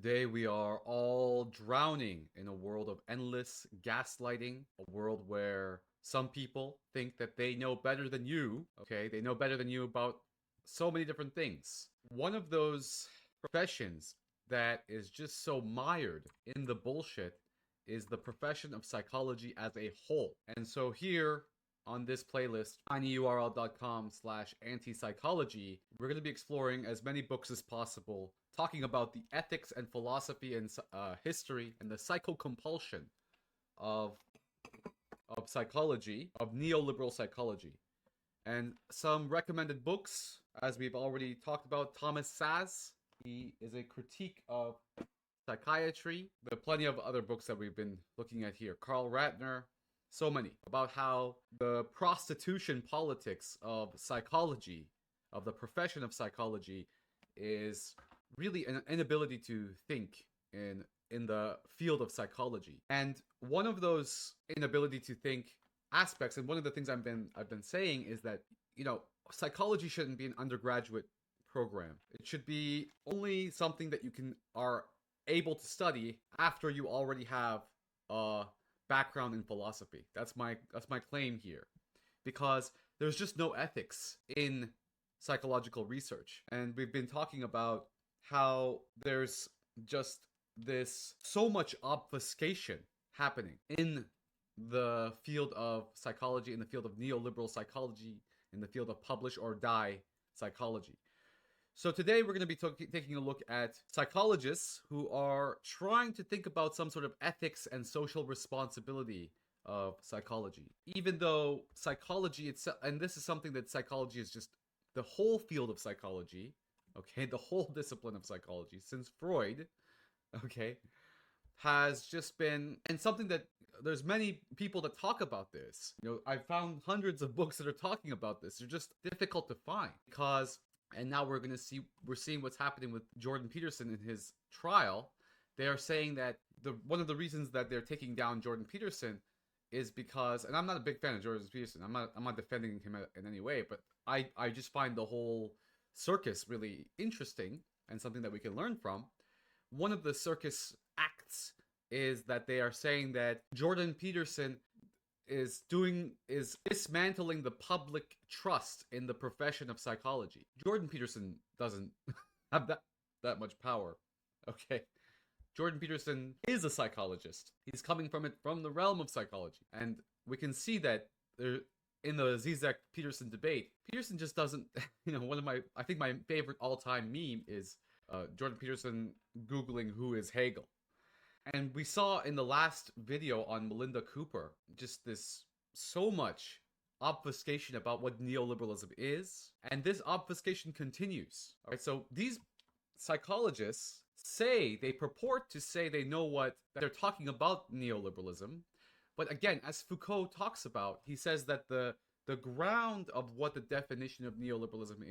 Today we are all drowning in a world of endless gaslighting, a world where some people think that they know better than you, okay? They know better than you about so many different things. One of those professions that is just so mired in the bullshit is the profession of psychology as a whole. And so here on this playlist, tinyurl.com/anti-psychology, we're going to be exploring as many books as possible, talking about the ethics and philosophy and history and the psychocompulsion of psychology, of neoliberal psychology. And some recommended books, as we've already talked about, Thomas Saz. He is a critique of psychiatry. There are plenty of other books that we've been looking at here. Carl Ratner, so many, about how the prostitution politics of psychology, of the profession of psychology, is really an inability to think in the field of psychology. And one of those inability to think aspects, and one of the things I've been saying is that, psychology shouldn't be an undergraduate program. It should be only something that you are able to study after you already have a background in philosophy. That's my claim here, because there's just no ethics in psychological research. And we've been talking about how there's just this so much obfuscation happening in the field of psychology, in the field of neoliberal psychology, in the field of publish or die psychology. So today we're going to be taking a look at psychologists who are trying to think about some sort of ethics and social responsibility of psychology. Even though psychology itself, and this is something that psychology is just, the whole field of psychology, okay, the whole discipline of psychology since Freud, okay, has just been, and something that there's many people that talk about this. I found hundreds of books that are talking about this. They're just difficult to find because, and now we're seeing what's happening with Jordan Peterson in his trial. They are saying that one of the reasons that they're taking down Jordan Peterson is because, and I'm not a big fan of Jordan Peterson. I'm not defending him in any way, but I just find the whole circus really interesting and something that we can learn from. One of the circus acts is that they are saying that Jordan Peterson is dismantling the public trust in the profession of psychology. Jordan Peterson doesn't have that much power. Okay. Jordan Peterson is a psychologist. He's coming from the realm of psychology. And we can see that in the Zizek-Peterson debate, Peterson just doesn't, I think my favorite all-time meme is Jordan Peterson Googling who is Hegel. And we saw in the last video on Melinda Cooper, just this so much obfuscation about what neoliberalism is. And this obfuscation continues. All right, so these psychologists they purport to say they know what they're talking about neoliberalism. But again, as Foucault talks about, he says that the ground of what the definition of neoliberalism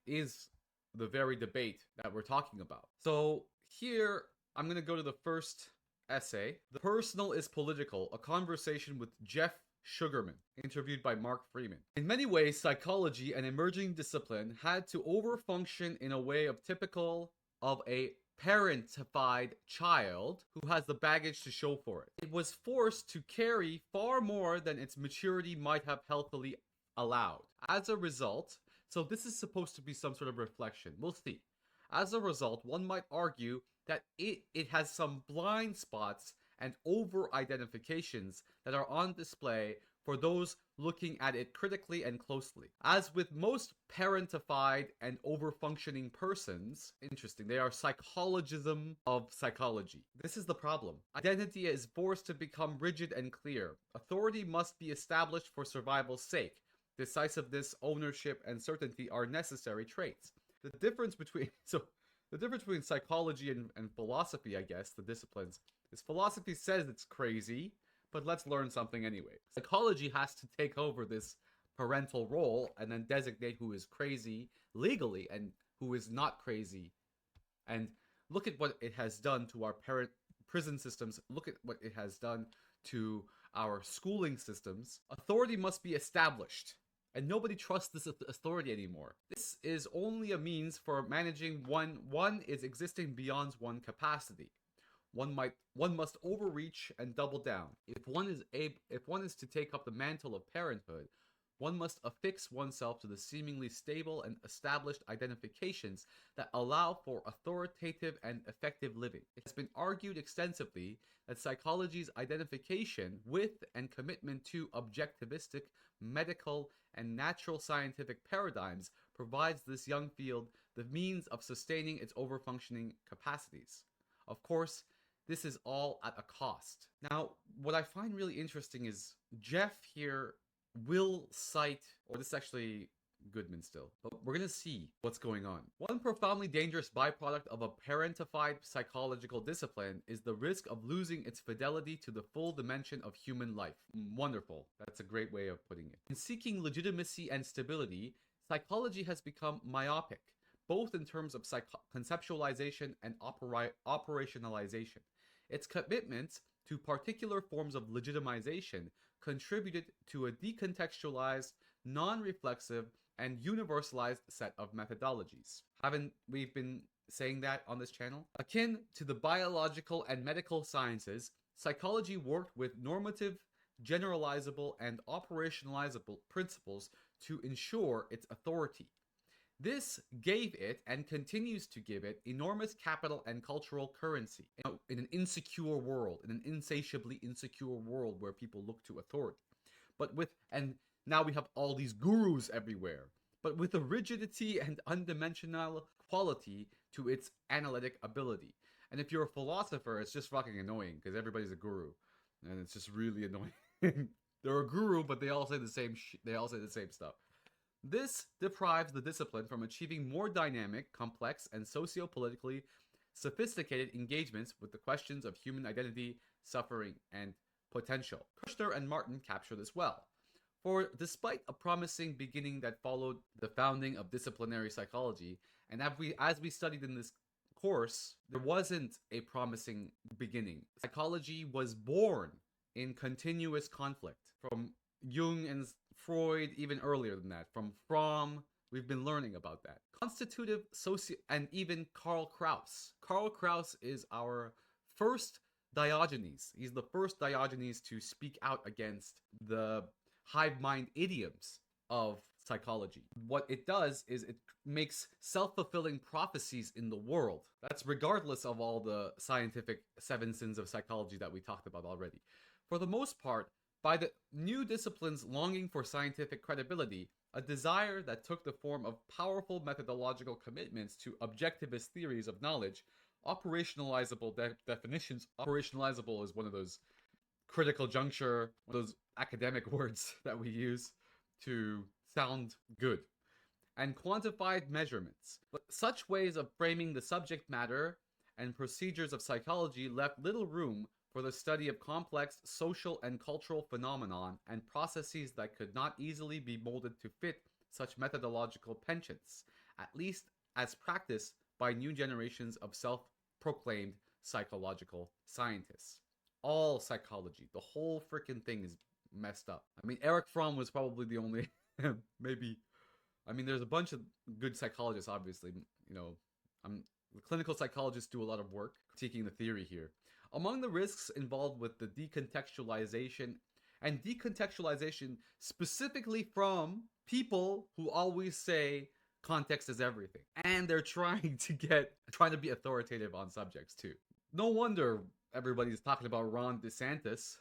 is the very debate that we're talking about. So here, I'm going to go to the first essay. The Personal is Political, a conversation with Jeff Sugarman, interviewed by Mark Freeman. In many ways, psychology, an emerging discipline, had to overfunction in a way typical of a parentified child who has the baggage to show for it. It was forced to carry far more than its maturity might have healthily allowed. As a result, so this is supposed to be some sort of reflection. We'll see. As a result, one might argue that it has some blind spots and over-identifications that are on display for those looking at it critically and closely. As with most parentified and over-functioning persons, interesting, they are psychologism of psychology. This is the problem. Identity is forced to become rigid and clear. Authority must be established for survival's sake. Decisiveness, ownership, and certainty are necessary traits. The difference between psychology and philosophy, I guess, the disciplines, is philosophy says it's crazy, but let's learn something anyway. Psychology has to take over this parental role and then designate who is crazy legally and who is not crazy. And look at what it has done to our prison systems. Look at what it has done to our schooling systems. Authority must be established. and nobody trusts this authority anymore. This is only a means for managing one is existing beyond one capacity. One must overreach and double down. If one is to take up the mantle of parenthood, one must affix oneself to the seemingly stable and established identifications that allow for authoritative and effective living. It has been argued extensively that psychology's identification with and commitment to objectivistic, medical, and natural scientific paradigms provides this young field the means of sustaining its overfunctioning capacities. Of course, this is all at a cost. Now, what I find really interesting is Jeff here will cite, or this is actually Goodman still, but we're going to see what's going on. One profoundly dangerous byproduct of a parentified psychological discipline is the risk of losing its fidelity to the full dimension of human life. Wonderful. That's a great way of putting it. In seeking legitimacy and stability, psychology has become myopic, both in terms of conceptualization and operationalization. Its commitment to particular forms of legitimization contributed to a decontextualized, non-reflexive, and universalized set of methodologies. Haven't we been saying that on this channel? Akin to the biological and medical sciences, psychology worked with normative, generalizable, and operationalizable principles to ensure its authority. This gave it, and continues to give it, enormous capital and cultural currency in an insecure world, in an insatiably insecure world where people look to authority. And now we have all these gurus everywhere, but with a rigidity and undimensional quality to its analytic ability. And if you're a philosopher, it's just fucking annoying because everybody's a guru, and it's just really annoying. They're a guru, but they all say the same they all say the same stuff. This deprives the discipline from achieving more dynamic, complex, and socio-politically sophisticated engagements with the questions of human identity, suffering, and potential. Kushner and Martin capture this well. For despite a promising beginning that followed the founding of disciplinary psychology, and as we studied in this course, there wasn't a promising beginning. Psychology was born in continuous conflict from Jung and Freud, even earlier than that. From Fromm, we've been learning about that. Constitutive and even Karl Kraus. Karl Kraus is our first Diogenes. He's the first Diogenes to speak out against the hive mind idioms of psychology. What it does is it makes self-fulfilling prophecies in the world. That's regardless of all the scientific 7 sins of psychology that we talked about already. For the most part, by the new discipline's longing for scientific credibility, a desire that took the form of powerful methodological commitments to objectivist theories of knowledge, operationalizable definitions. Operationalizable is one of those critical juncture, those academic words that we use to sound good, and quantified measurements. But such ways of framing the subject matter and procedures of psychology left little room for the study of complex social and cultural phenomenon and processes that could not easily be molded to fit such methodological penchants, at least as practiced by new generations of self-proclaimed psychological scientists. All psychology, the whole freaking thing is messed up. I mean, Erich Fromm was probably the only, maybe, I mean, there's a bunch of good psychologists, obviously, you know, the clinical psychologists do a lot of work critiquing the theory here. Among the risks involved with the decontextualization specifically from people who always say context is everything, and they're trying to be authoritative on subjects too. No wonder everybody's talking about Ron DeSantis,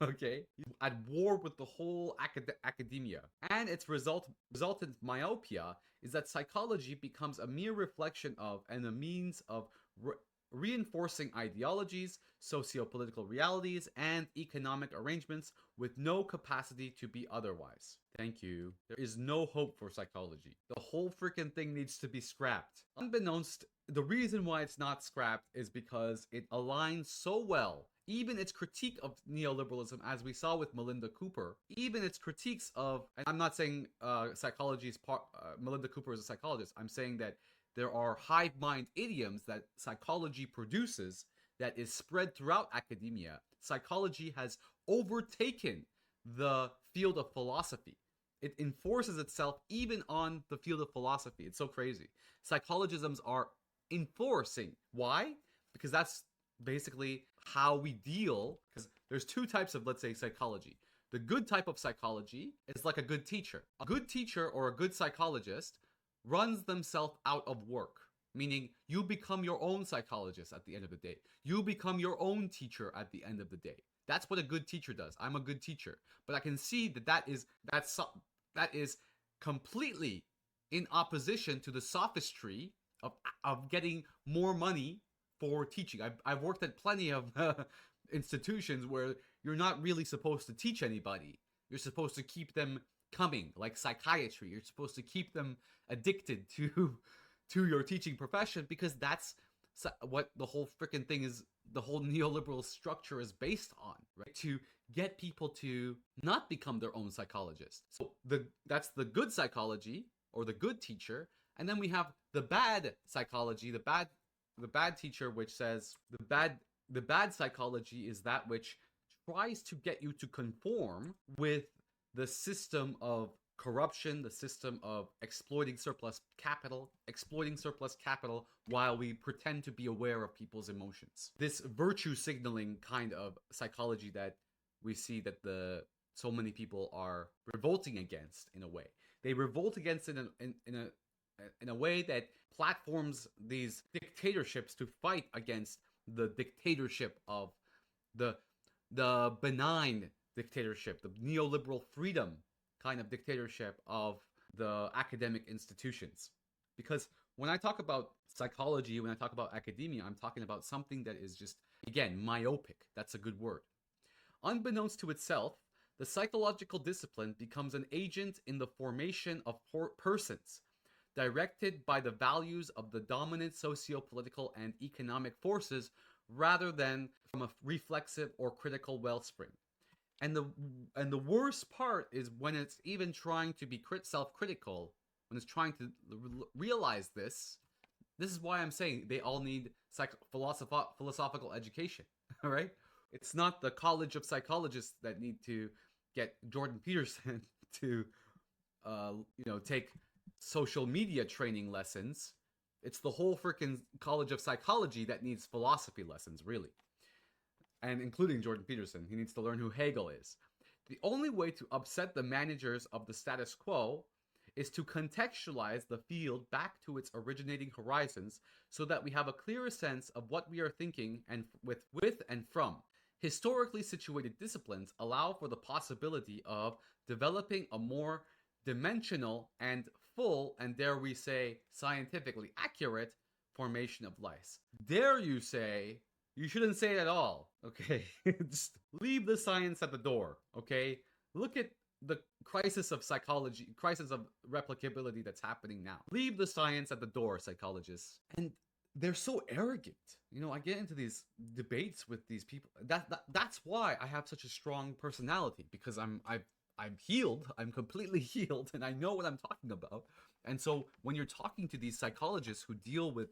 okay? At war with the whole academia. And its resultant myopia is that psychology becomes a mere reflection of and a means of reinforcing ideologies, socio-political realities, and economic arrangements with no capacity to be otherwise. Thank you. There is no hope for psychology. The whole freaking thing needs to be scrapped. Unbeknownst, the reason why it's not scrapped is because it aligns so well. Even its critique of neoliberalism, as we saw with Melinda Cooper, even its critiques of, and I'm not saying psychology is part, Melinda Cooper is a psychologist, I'm saying that there are hive mind idioms that psychology produces that is spread throughout academia. Psychology has overtaken the field of philosophy. It enforces itself even on the field of philosophy. It's so crazy. Psychologisms are enforcing. Why? Because that's basically how we deal. Because there's two types of, let's say, psychology. The good type of psychology is like a good teacher. A good teacher or a good psychologist runs themselves out of work, meaning you become your own psychologist at the end of the day. You become your own teacher at the end of the day. That's what a good teacher does. I'm a good teacher, but I can see that that is completely in opposition to the sophistry of getting more money for teaching. I've worked at plenty of institutions where you're not really supposed to teach anybody. You're supposed to keep them coming, like psychiatry. You're supposed to keep them addicted to your teaching profession, because that's what the whole freaking thing is. The whole neoliberal structure is based on, right? To get people to not become their own psychologist. So that's the good psychology or the good teacher, and then we have the bad psychology, the bad teacher, which says the bad psychology is that which tries to get you to conform with the system of corruption, the system of exploiting surplus capital while we pretend to be aware of people's emotions. This virtue signaling kind of psychology that we see that so many people are revolting against in a way. They revolt against it in a way that platforms these dictatorships to fight against the dictatorship of the benign dictatorship, the neoliberal freedom kind of dictatorship of the academic institutions. Because when I talk about psychology, when I talk about academia, I'm talking about something that is just, again, myopic. That's a good word. Unbeknownst to itself, the psychological discipline becomes an agent in the formation of persons, directed by the values of the dominant socio-political and economic forces rather than from a reflexive or critical wellspring. And the worst part is when it's even trying to be self-critical, when it's trying to realize this. This is why I'm saying they all need philosophical education, all right? It's not the College of Psychologists that need to get Jordan Peterson to, take social media training lessons. It's the whole freaking College of Psychology that needs philosophy lessons, really. And including Jordan Peterson. He needs to learn who Hegel is. The only way to upset the managers of the status quo is to contextualize the field back to its originating horizons so that we have a clearer sense of what we are thinking and with and from. Historically situated disciplines allow for the possibility of developing a more dimensional and full, and dare we say, scientifically accurate formation of life. Dare you say, you shouldn't say it at all, okay? Just leave the science at the door, okay? Look at the crisis of psychology, crisis of replicability that's happening now. Leave the science at the door, psychologists. And they're so arrogant. I get into these debates with these people. That's why I have such a strong personality, because I'm healed. I'm completely healed, and I know what I'm talking about. And so when you're talking to these psychologists who deal with,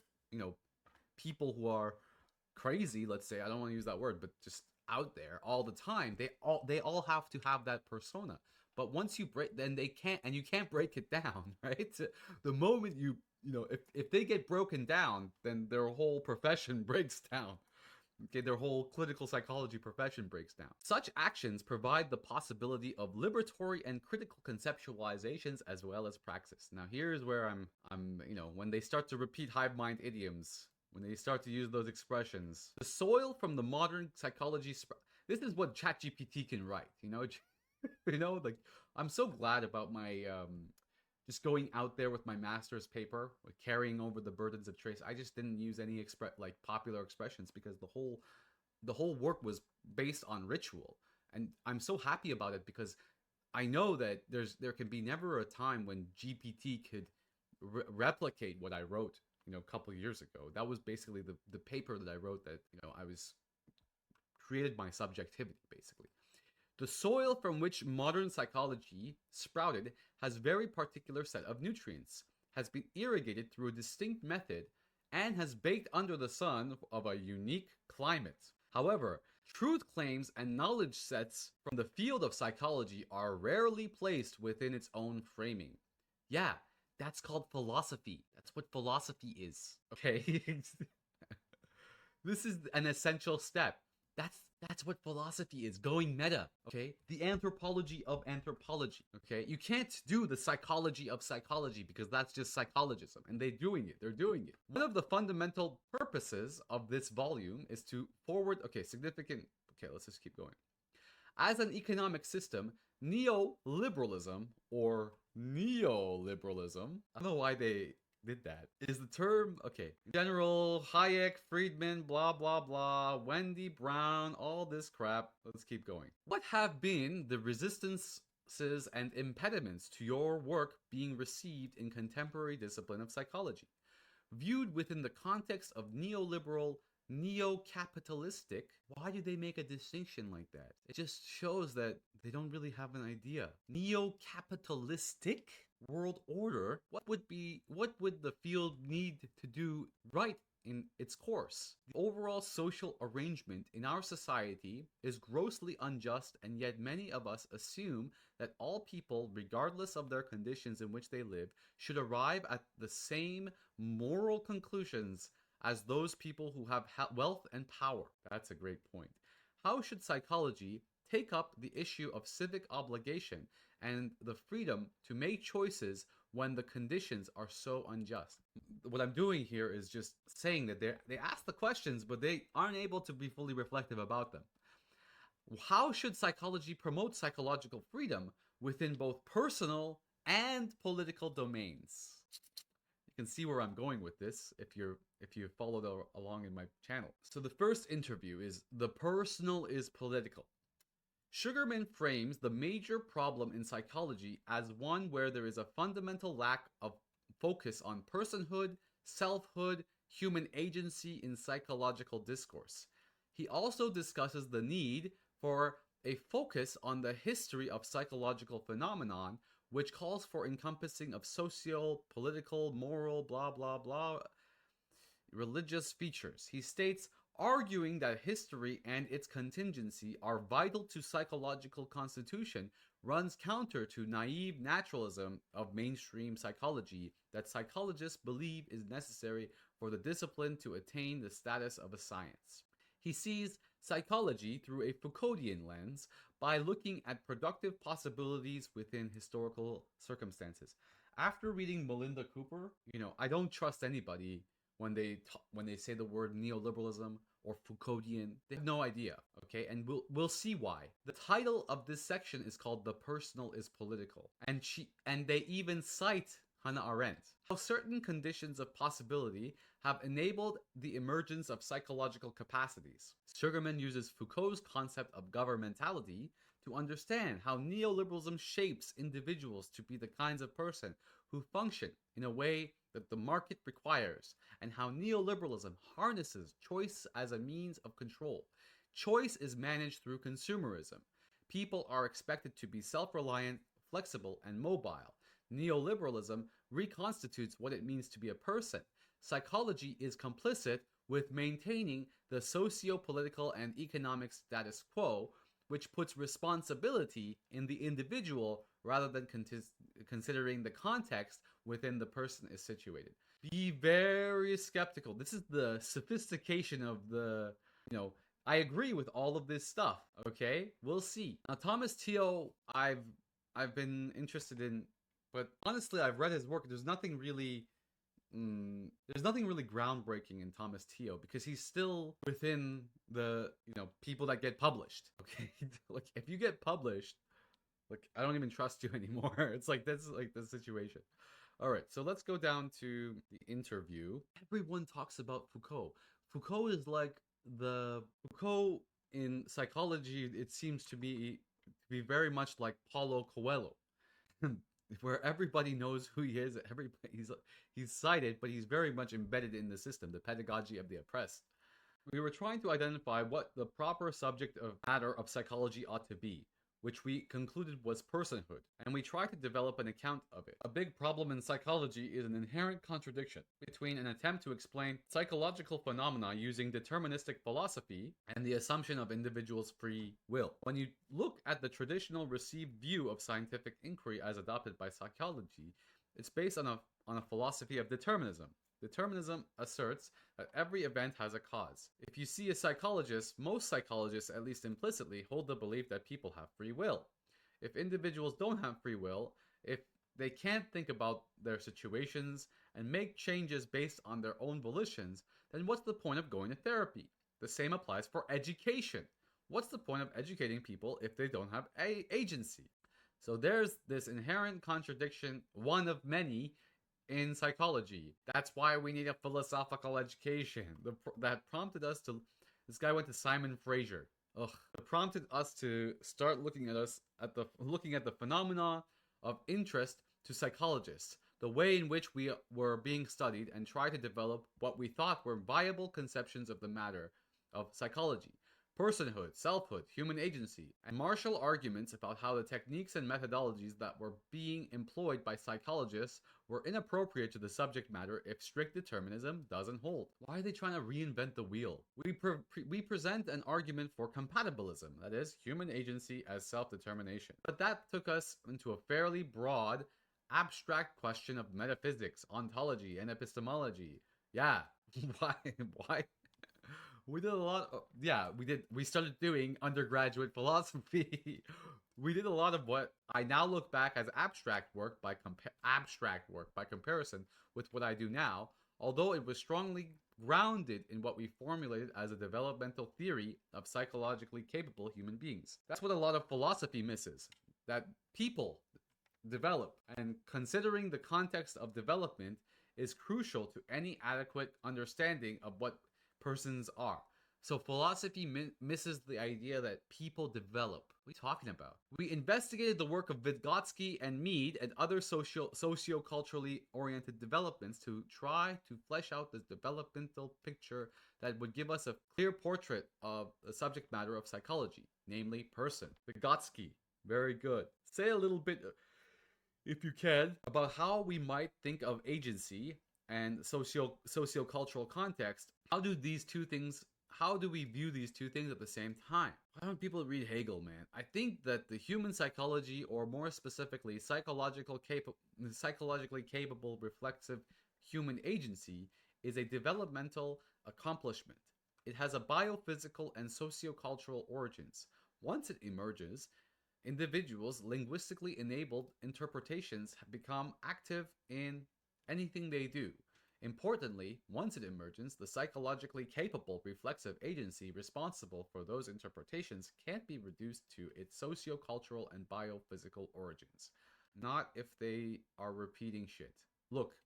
people who are crazy, let's say, I don't want to use that word, but just out there all the time, they all have to have that persona. But once you break, then they can't, and you can't break it down, right? The moment if they get broken down, then their whole profession breaks down. Okay, their whole clinical psychology profession breaks down. Such actions provide the possibility of liberatory and critical conceptualizations as well as praxis. Now here's where I'm when they start to repeat hive mind idioms, when they start to use those expressions, the soil from the modern psychology, this is what ChatGPT can write, like, I'm so glad about my, just going out there with my master's paper, like carrying over the burdens of trace. I just didn't use any popular expressions, because the whole work was based on ritual. And I'm so happy about it, because I know that there can be never a time when GPT could replicate what I wrote, a couple of years ago. That was basically the paper that I wrote that, I was created my subjectivity, basically. The soil from which modern psychology sprouted has very particular set of nutrients, has been irrigated through a distinct method, and has baked under the sun of a unique climate. However, Truth claims and knowledge sets from the field of psychology are rarely placed within its own framing. Yeah, that's called philosophy. That's what philosophy is. Okay? This is an essential step. That's what philosophy is, going meta, okay? The anthropology of anthropology, okay? You can't do the psychology of psychology because that's just psychologism, and they're doing it. They're doing it. One of the fundamental purposes of this volume is to forward, okay, let's just keep going. As an economic system, neoliberalism or neoliberalism, I don't know why they did that, is the term, okay, General Hayek, Friedman, blah, blah, blah, Wendy Brown, all this crap. Let's keep going. What have been the resistances and impediments to your work being received in contemporary discipline of psychology? Viewed within the context of neoliberal, neo-capitalistic, why do they make a distinction like that? It just shows that they don't really have an idea. Neo-capitalistic world order, what would the field need to do right in its course? The overall social arrangement in our society is grossly unjust, and yet many of us assume that all people, regardless of their conditions in which they live, should arrive at the same moral conclusions as those people who have wealth and power. That's a great point. How should psychology take up the issue of civic obligation and the freedom to make choices when the conditions are so unjust? What I'm doing here is just saying that they ask the questions, but they aren't able to be fully reflective about them. How should psychology promote psychological freedom within both personal and political domains? You can see where I'm going with this if you followed along in my channel. So the first interview is "The Personal is Political." Sugarman frames the major problem in psychology as one where there is a fundamental lack of focus on personhood, selfhood, human agency in psychological discourse. He also discusses the need for a focus on the history of psychological phenomenon, which calls for encompassing of social, political, moral, blah, blah, blah, religious features. He states, arguing that history and its contingency are vital to psychological constitution runs counter to naive naturalism of mainstream psychology that psychologists believe is necessary for the discipline to attain the status of a science. He sees psychology through a Foucauldian lens by looking at productive possibilities within historical circumstances. After reading Melinda Cooper, I don't trust anybody when they say the word neoliberalism or Foucauldian. They have no idea, okay? And we'll see why. The title of this section is called "The Personal is Political," and they even cite Hannah Arendt. How certain conditions of possibility have enabled the emergence of psychological capacities. Sugarman uses Foucault's concept of governmentality to understand how neoliberalism shapes individuals to be the kinds of person who function in a way that the market requires, and how neoliberalism harnesses choice as a means of control. Choice is managed through consumerism. People are expected to be self-reliant, flexible, and mobile. Neoliberalism reconstitutes what it means to be a person. Psychology is complicit with maintaining the socio-political and economic status quo, which puts responsibility in the individual rather than considering the context within the person is situated. Be very skeptical. This is the sophistication of the, I agree with all of this stuff, okay? We'll see. Now, Thomas Teo, I've been interested in, but honestly, I've read his work. There's nothing really groundbreaking in Thomas Teo because he's still within the, people that get published, okay? Like, if you get published, like, I don't even trust you anymore. It's like, that's like the situation. All right, so let's go down to the interview. Everyone talks about Foucault. Foucault is like Foucault in psychology. It seems to be very much like Paulo Coelho, where everybody knows who he is. He's cited, but he's very much embedded in the system, the pedagogy of the oppressed. We were trying to identify what the proper subject of matter of psychology ought to be, which we concluded was personhood, and we tried to develop an account of it. A big problem in psychology is an inherent contradiction between an attempt to explain psychological phenomena using deterministic philosophy and the assumption of individuals' free will. When you look at the traditional received view of scientific inquiry as adopted by psychology, it's based on a philosophy of determinism. Determinism asserts that every event has a cause. If you see a psychologist, most psychologists, at least implicitly, hold the belief that people have free will. If individuals don't have free will, if they can't think about their situations and make changes based on their own volitions, then what's the point of going to therapy? The same applies for education. What's the point of educating people if they don't have agency? So there's this inherent contradiction, one of many, in psychology. That's why we need a philosophical education. That prompted us to. This guy went to Simon Fraser. Ugh. It prompted us to start looking at the phenomena of interest to psychologists, the way in which we were being studied, and try to develop what we thought were viable conceptions of the matter of psychology. Personhood, selfhood, human agency, and martial arguments about how the techniques and methodologies that were being employed by psychologists were inappropriate to the subject matter if strict determinism doesn't hold. Why are they trying to reinvent the wheel? We present an argument for compatibilism, that is, human agency as self-determination. But that took us into a fairly broad, abstract question of metaphysics, ontology, and epistemology. Yeah, why? We did a lot of, we started doing undergraduate philosophy. We did a lot of what I now look back as abstract work by comparison with what I do now, although it was strongly grounded in what we formulated as a developmental theory of psychologically capable human beings. That's what a lot of philosophy misses, that people develop, and considering the context of development is crucial to any adequate understanding of what persons are. So philosophy misses the idea that people develop. What are you talking about? We investigated the work of Vygotsky and Mead and other socio-culturally oriented developments to try to flesh out this developmental picture that would give us a clear portrait of the subject matter of psychology, namely person. Vygotsky, very good. Say a little bit, if you can, about how we might think of agency and socio-cultural context. How do we view these two things at the same time? Why don't people read Hegel, man? I think that the human psychology, or more specifically, psychologically capable reflexive human agency, is a developmental accomplishment. It has a biophysical and sociocultural origins. Once it emerges, individuals' linguistically enabled interpretations become active in anything they do. Importantly, once it emerges, the psychologically capable reflexive agency responsible for those interpretations can't be reduced to its sociocultural and biophysical origins. Not if they are repeating shit. Look,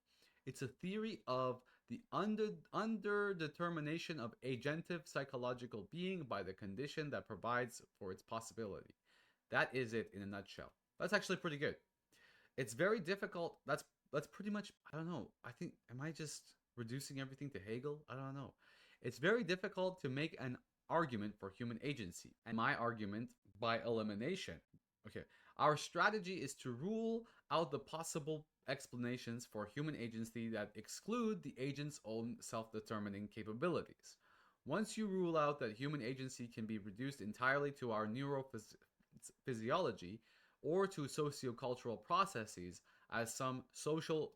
it's a theory of the underdetermination of agentive psychological being by the condition that provides for its possibility. That is it in a nutshell. That's actually pretty good. It's very difficult. That's pretty much, I don't know. I think, am I just reducing everything to Hegel? I don't know. It's very difficult to make an argument for human agency. And my argument by elimination. Okay. Our strategy is to rule out the possible explanations for human agency that exclude the agent's own self-determining capabilities. Once you rule out that human agency can be reduced entirely to our neurophysiology or to sociocultural processes, as some social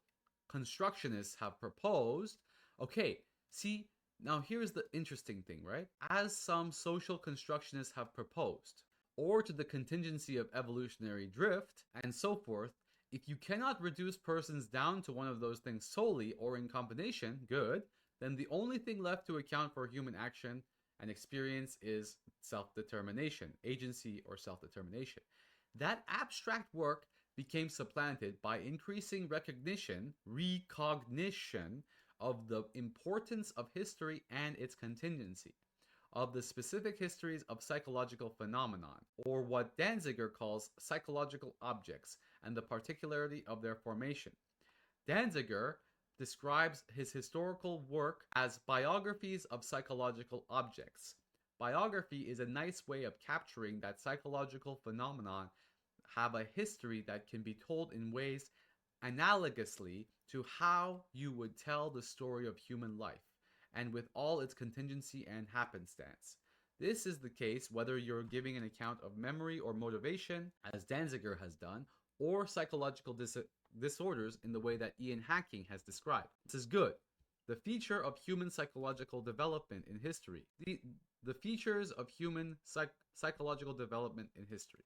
constructionists have proposed. Okay, see, now here's the interesting thing, right? As some social constructionists have proposed, or to the contingency of evolutionary drift, and so forth, if you cannot reduce persons down to one of those things solely or in combination, good, then the only thing left to account for human action and experience is self-determination, agency or self-determination. That abstract work became supplanted by increasing recognition of the importance of history and its contingency, of the specific histories of psychological phenomenon, or what Danziger calls psychological objects, and the particularity of their formation. Danziger describes his historical work as biographies of psychological objects. Biography is a nice way of capturing that psychological phenomenon have a history that can be told in ways analogously to how you would tell the story of human life, and with all its contingency and happenstance. This is the case whether you're giving an account of memory or motivation, as Danziger has done, or psychological disorders in the way that Ian Hacking has described. This is good. The feature of human psychological development in history. The features of human psychological development in history.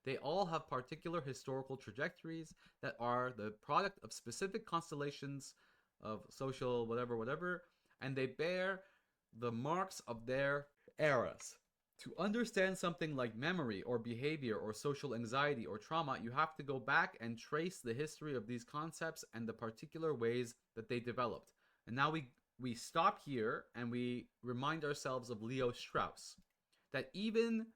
They all have particular historical trajectories that are the product of specific constellations of social whatever, and they bear the marks of their eras. To understand something like memory or behavior or social anxiety or trauma, you have to go back and trace the history of these concepts and the particular ways that they developed. And now we stop here and we remind ourselves of Leo Strauss, that even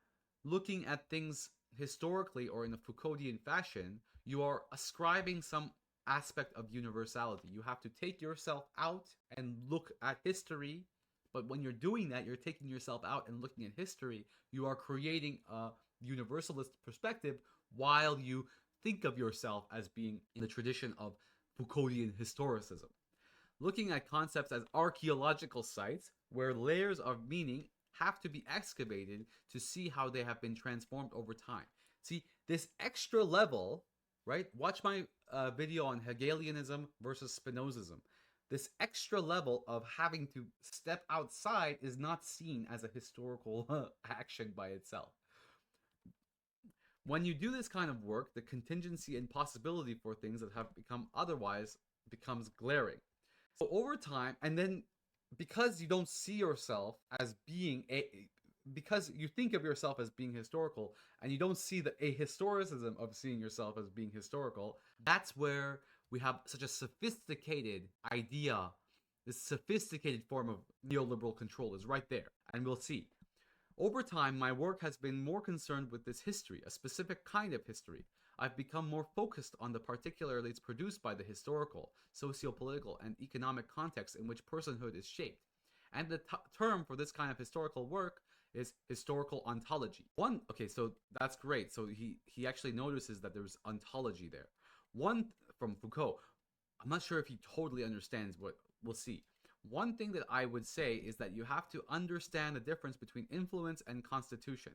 looking at things historically or in a Foucauldian fashion, you are ascribing some aspect of universality. You have to take yourself out and look at history, but when you're doing that, you're taking yourself out and looking at history. You are creating a universalist perspective while you think of yourself as being in the tradition of Foucauldian historicism. Looking at concepts as archaeological sites where layers of meaning have to be excavated to see how they have been transformed over time. See, this extra level, right? Watch my video on Hegelianism versus Spinozism. This extra level of having to step outside is not seen as a historical action by itself. When you do this kind of work, the contingency and possibility for things that have become otherwise becomes glaring. So over time, and then because you don't see yourself as being because you think of yourself as being historical and you don't see the ahistoricism of seeing yourself as being historical, that's where we have such a sophisticated idea. This sophisticated form of neoliberal control is right there, and we'll see. Over time, my work has been more concerned with this history, a specific kind of history. I've become more focused on the particularities produced by the historical, socio-political, and economic context in which personhood is shaped. And the term for this kind of historical work is historical ontology. Okay, so that's great. So he actually notices that there's ontology there. One from Foucault. I'm not sure if he totally understands what we'll see. One thing that I would say is that you have to understand the difference between influence and constitution.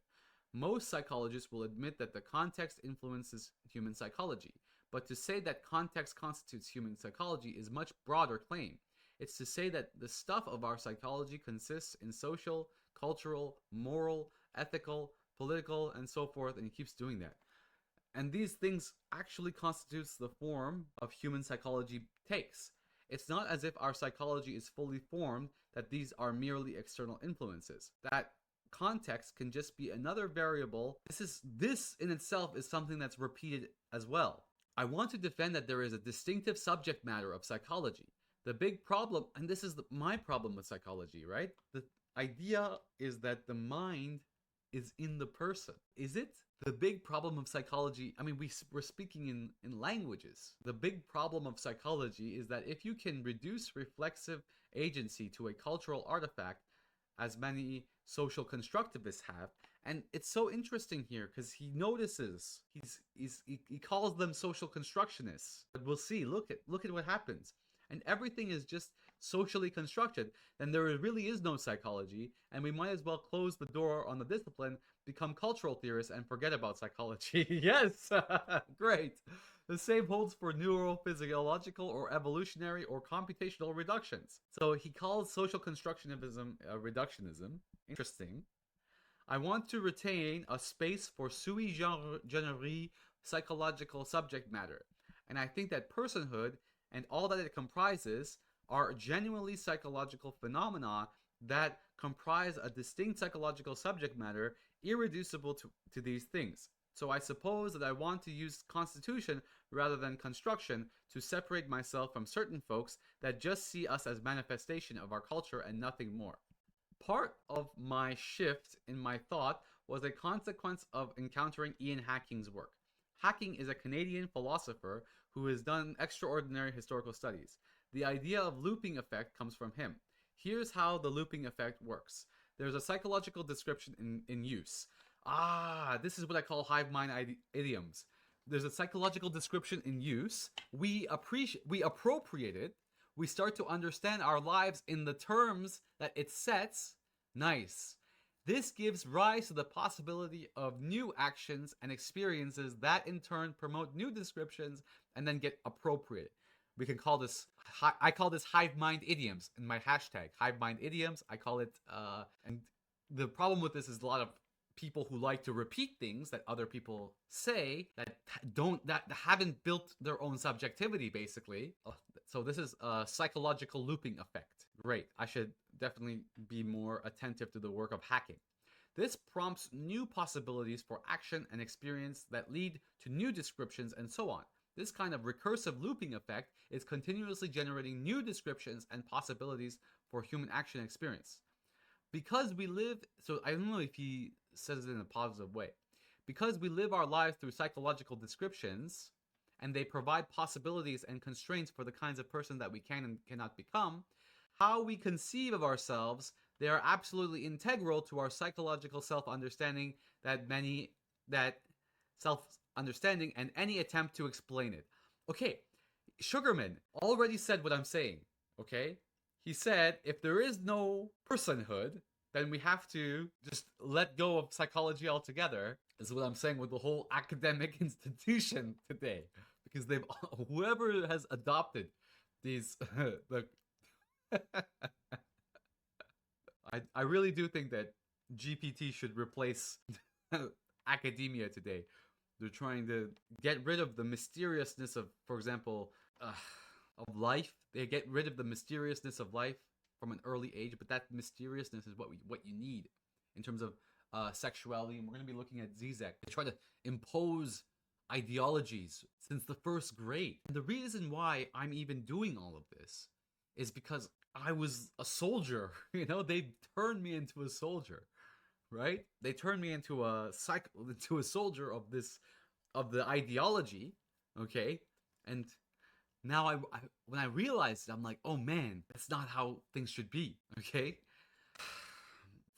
Most psychologists will admit that the context influences human psychology, but to say that context constitutes human psychology is a much broader claim. It's to say that the stuff of our psychology consists in social, cultural, moral, ethical, political, and so forth, and he keeps doing that. And these things actually constitutes the form of human psychology takes. It's not as if our psychology is fully formed, that these are merely external influences. That context can just be another variable. This in itself is something that's repeated as well. I want to defend that there is a distinctive subject matter of psychology. The big problem, and this is my problem with psychology, right? The idea is that the mind is in the person. Is it? The big problem of psychology, I mean, we're speaking in languages. The big problem of psychology is that if you can reduce reflexive agency to a cultural artifact, as many social constructivists have, and it's so interesting here because he notices, he calls them social constructionists. But we'll see, look at what happens. And everything is just socially constructed, then there really is no psychology, and we might as well close the door on the discipline, become cultural theorists, and forget about psychology. Yes, great. The same holds for neurophysiological or evolutionary or computational reductions. So he calls social constructionism reductionism. Interesting. I want to retain a space for sui generis psychological subject matter, and I think that personhood and all that it comprises are genuinely psychological phenomena that comprise a distinct psychological subject matter irreducible to these things. So I suppose that I want to use constitution rather than construction to separate myself from certain folks that just see us as manifestation of our culture and nothing more. Part of my shift in my thought was a consequence of encountering Ian Hacking's work. Hacking is a Canadian philosopher who has done extraordinary historical studies. The idea of looping effect comes from him. Here's how the looping effect works. There's a psychological description in use. Ah, this is what I call hive mind idioms. There's a psychological description in use. We appropriate it. We start to understand our lives in the terms that it sets. Nice. This gives rise to the possibility of new actions and experiences that in turn promote new descriptions and then get appropriated. We can call this, I call this hive mind idioms in my hashtag, hive mind idioms. I call it, and the problem with this is a lot of people who like to repeat things that other people say that haven't built their own subjectivity, basically. So this is a psychological looping effect. Great. I should definitely be more attentive to the work of hacking. This prompts new possibilities for action and experience that lead to new descriptions and so on. This kind of recursive looping effect is continuously generating new descriptions and possibilities for human action and experience. Because we live, so I don't know if he says it in a positive way, because we live our lives through psychological descriptions, and they provide possibilities and constraints for the kinds of person that we can and cannot become, how we conceive of ourselves, they are absolutely integral to our psychological self-understanding that self-understanding and any attempt to explain it. Okay, Sugarman already said what I'm saying, okay? He said, if there is no personhood, then we have to just let go of psychology altogether, is what I'm saying with the whole academic institution today. Because whoever has adopted these, I really do think that GPT should replace academia today. They're trying to get rid of the mysteriousness of, for example, of life. They get rid of the mysteriousness of life from an early age, but that mysteriousness is what you need in terms of sexuality. And we're going to be looking at Zizek. They try to impose ideologies since the first grade. And the reason why I'm even doing all of this is because I was a soldier. You know, they turned me into a soldier, right? They turned me into a soldier of the ideology, okay? And now when I realized it, I'm like, oh man, that's not how things should be, okay?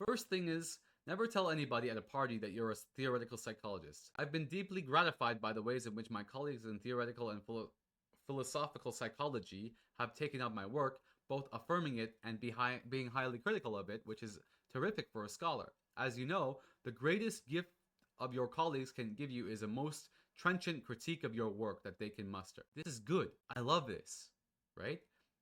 First thing is, never tell anybody at a party that you're a theoretical psychologist. I've been deeply gratified by the ways in which my colleagues in theoretical and philosophical psychology have taken up my work, both affirming it and being highly critical of it, which is terrific for a scholar. As you know, the greatest gift of your colleagues can give you is a most trenchant critique of your work that they can muster. This is good. I love this, right?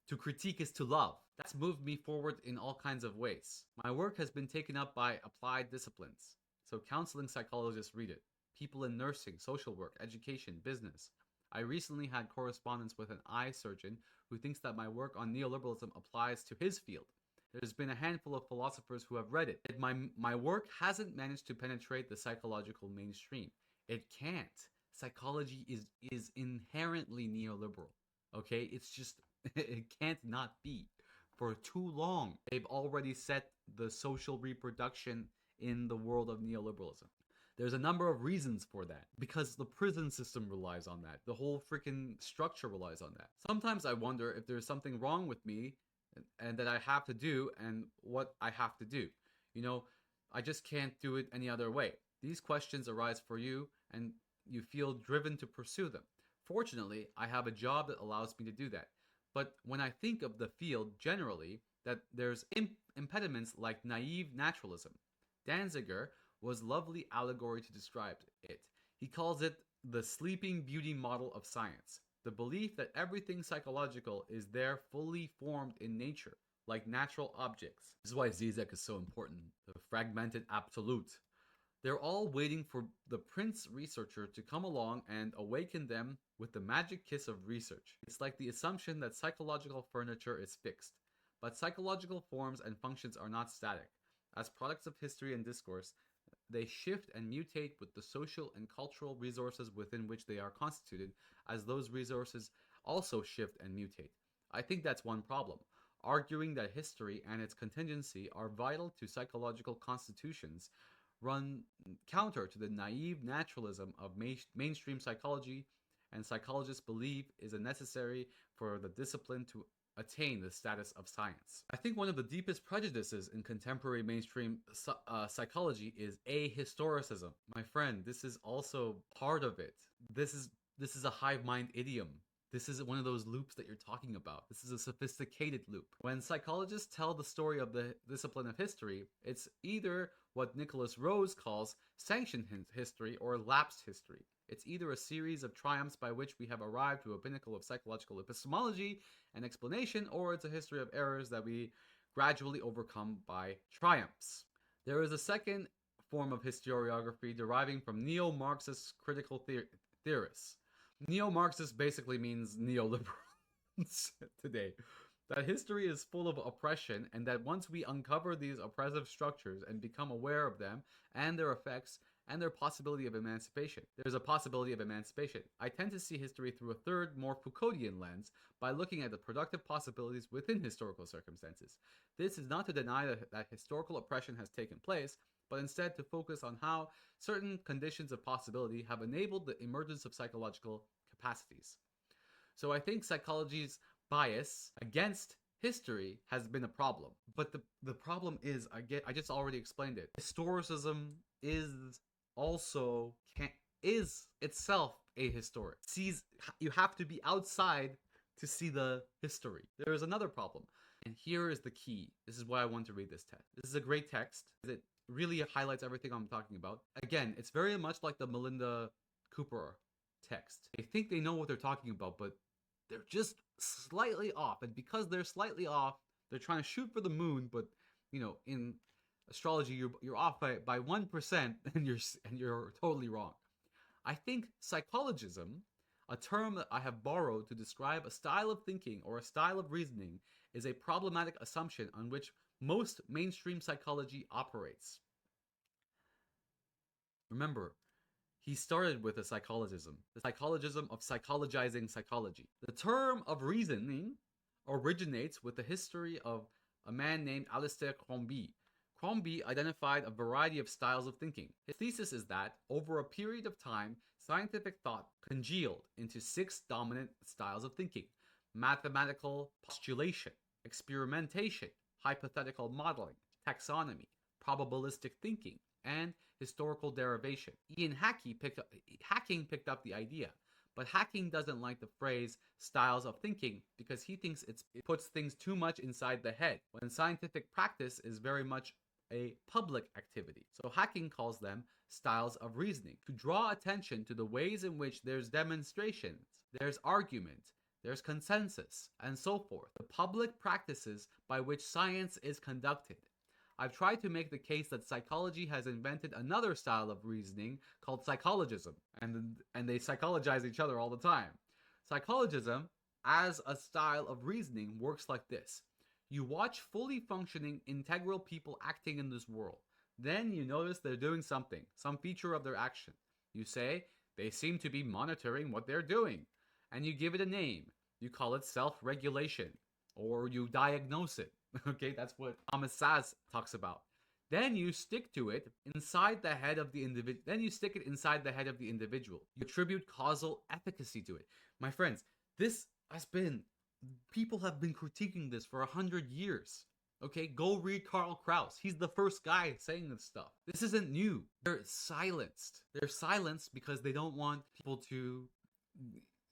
To critique is to love. That's moved me forward in all kinds of ways. My work has been taken up by applied disciplines. So counseling psychologists read it. People in nursing, social work, education, business. I recently had correspondence with an eye surgeon who thinks that my work on neoliberalism applies to his field. There's been a handful of philosophers who have read it. My work hasn't managed to penetrate the psychological mainstream. It can't. Psychology is inherently neoliberal. Okay? It's just, it can't not be. For too long, they've already set the social reproduction in the world of neoliberalism. There's a number of reasons for that. Because the prison system relies on that. The whole freaking structure relies on that. Sometimes I wonder if there's something wrong with me and that I have to do and what I have to do. You know, I just can't do it any other way. These questions arise for you and you feel driven to pursue them. Fortunately, I have a job that allows me to do that. But when I think of the field generally, that there's impediments like naive naturalism. Danziger was a lovely allegory to describe it. He calls it the sleeping beauty model of science. The belief that everything psychological is there fully formed in nature, like natural objects. This is why Zizek is so important. The fragmented absolute. They're all waiting for the Prince researcher to come along and awaken them with the magic kiss of research. It's like the assumption that psychological furniture is fixed. But psychological forms and functions are not static. As products of history and discourse, they shift and mutate with the social and cultural resources within which they are constituted, as those resources also shift and mutate. I think that's one problem. Arguing that history and its contingency are vital to psychological constitutions run counter to the naive naturalism of mainstream psychology, and psychologists believe is necessary for the discipline to attain the status of science. I think one of the deepest prejudices in contemporary mainstream psychology is ahistoricism. My friend, this is also part of it. This is a hive mind idiom. This is one of those loops that you're talking about. This is a sophisticated loop. When psychologists tell the story of the discipline of history, it's either what Nicholas Rose calls sanctioned history or lapsed history. It's either a series of triumphs by which we have arrived to a pinnacle of psychological epistemology and explanation, or it's a history of errors that we gradually overcome by triumphs. There is a second form of historiography deriving from neo-Marxist critical theorists. Neo-Marxist basically means neoliberals today. That history is full of oppression, and that once we uncover these oppressive structures and become aware of them and their effects and their possibility of emancipation, there's a possibility of emancipation. I tend to see history through a third, more Foucauldian lens by looking at the productive possibilities within historical circumstances. This is not to deny that historical oppression has taken place, but instead to focus on how certain conditions of possibility have enabled the emergence of psychological capacities. So I think psychology's bias against history has been a problem. But the problem is, I just already explained it. Historicism is itself ahistoric. You have to be outside to see the history. There is another problem. And here is the key. This is why I want to read this text. This is a great text. It really highlights everything I'm talking about. Again, it's very much like the Melinda Cooper text. They think they know what they're talking about, but they're just slightly off. And because they're slightly off, they're trying to shoot for the moon, but in astrology you're off by 1% and you're totally wrong. I think psychologism, a term that I have borrowed to describe a style of thinking or a style of reasoning, is a problematic assumption on which most mainstream psychology operates. Remember, he started with a psychologism, the psychologism of psychologizing psychology. The term of reasoning originates with the history of a man named Alistair Crombie. Crombie identified a variety of styles of thinking. His thesis is that, over a period of time, scientific thought congealed into 6 dominant styles of thinking: mathematical postulation, experimentation, hypothetical modeling, taxonomy, probabilistic thinking, and historical derivation. Ian Hacking picked up the idea, but Hacking doesn't like the phrase styles of thinking because he thinks it puts things too much inside the head, when scientific practice is very much a public activity. So Hacking calls them styles of reasoning, to draw attention to the ways in which there's demonstrations, there's argument, there's consensus, and so forth. The public practices by which science is conducted. I've tried to make the case that psychology has invented another style of reasoning called psychologism, and they psychologize each other all the time. Psychologism, as a style of reasoning, works like this. You watch fully functioning, integral people acting in this world. Then you notice they're doing something, some feature of their action. You say, they seem to be monitoring what they're doing. And you give it a name. You call it self-regulation, or you diagnose it. Okay, that's what Thomas Saz talks about. Then you stick to it inside the head of the individual. Then you stick it inside the head of the individual. You attribute causal efficacy to it. My friends, people have been critiquing this for 100 years. Okay, go read Karl Kraus. He's the first guy saying this stuff. This isn't new. They're silenced. They're silenced because they don't want people to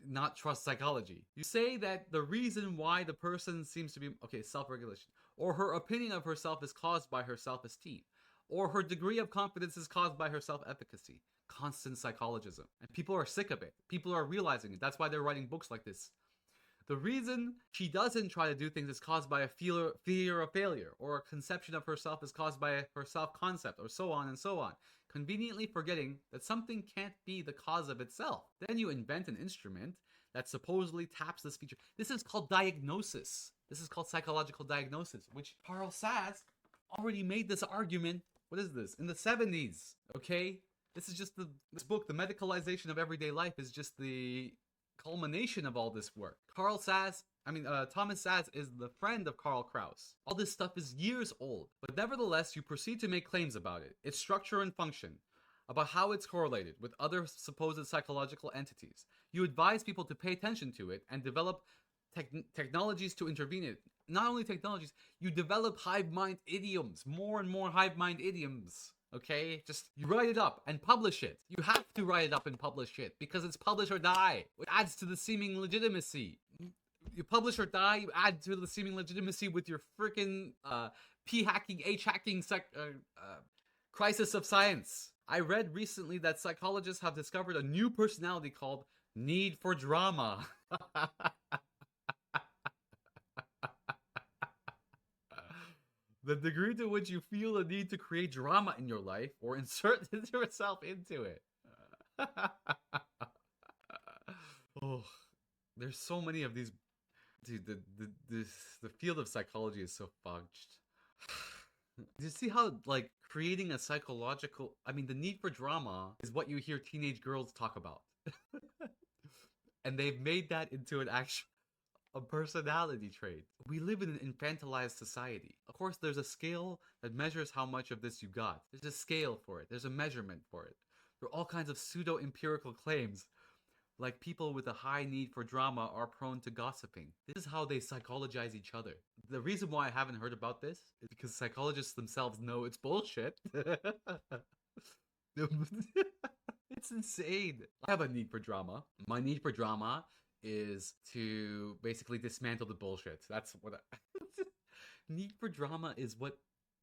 not trust psychology. You say that the reason why the person seems to be, self-regulation, or her opinion of herself is caused by her self-esteem, or her degree of confidence is caused by her self-efficacy. Constant psychologism. And people are sick of it. People are realizing it. That's why they're writing books like this. The reason she doesn't try to do things is caused by a fear of failure, or a conception of herself is caused by her self-concept, or so on and so on, conveniently forgetting that something can't be the cause of itself. Then you invent an instrument that supposedly taps this feature. This is called diagnosis. This is called psychological diagnosis, which Carl Sass already made this argument. What is this? In the 70s, okay? This is just this book, The Medicalization of Everyday Life, is just the culmination of all this work. Thomas Saz is the friend of Karl Kraus. All this stuff is years old, but nevertheless, you proceed to make claims about it, its structure and function, about how it's correlated with other supposed psychological entities. You advise people to pay attention to it and develop technologies to intervene in it. Not only technologies, you develop hive mind idioms, more and more hive mind idioms. Okay, just you write it up and publish it. You have to write it up and publish it because it's publish or die, which adds to the seeming legitimacy. You publish or die, you add to the seeming legitimacy with your freaking p hacking, h hacking, crisis of science. I read recently that psychologists have discovered a new personality called need for drama. The degree to which you feel the need to create drama in your life or insert yourself into it. Oh, there's so many of these. Dude, the field of psychology is so fudged. Do you see how, like, creating a psychological... I mean, the need for drama is what you hear teenage girls talk about. And they've made that into a personality trait. We live in an infantilized society. Of course, there's a scale that measures how much of this you got. There's a scale for it. There's a measurement for it. There are all kinds of pseudo-empirical claims. Like people with a high need for drama are prone to gossiping. This is how they psychologize each other. The reason why I haven't heard about this is because psychologists themselves know it's bullshit. It's insane. I have a need for drama. My need for drama is to basically dismantle the bullshit. That's what need for drama is what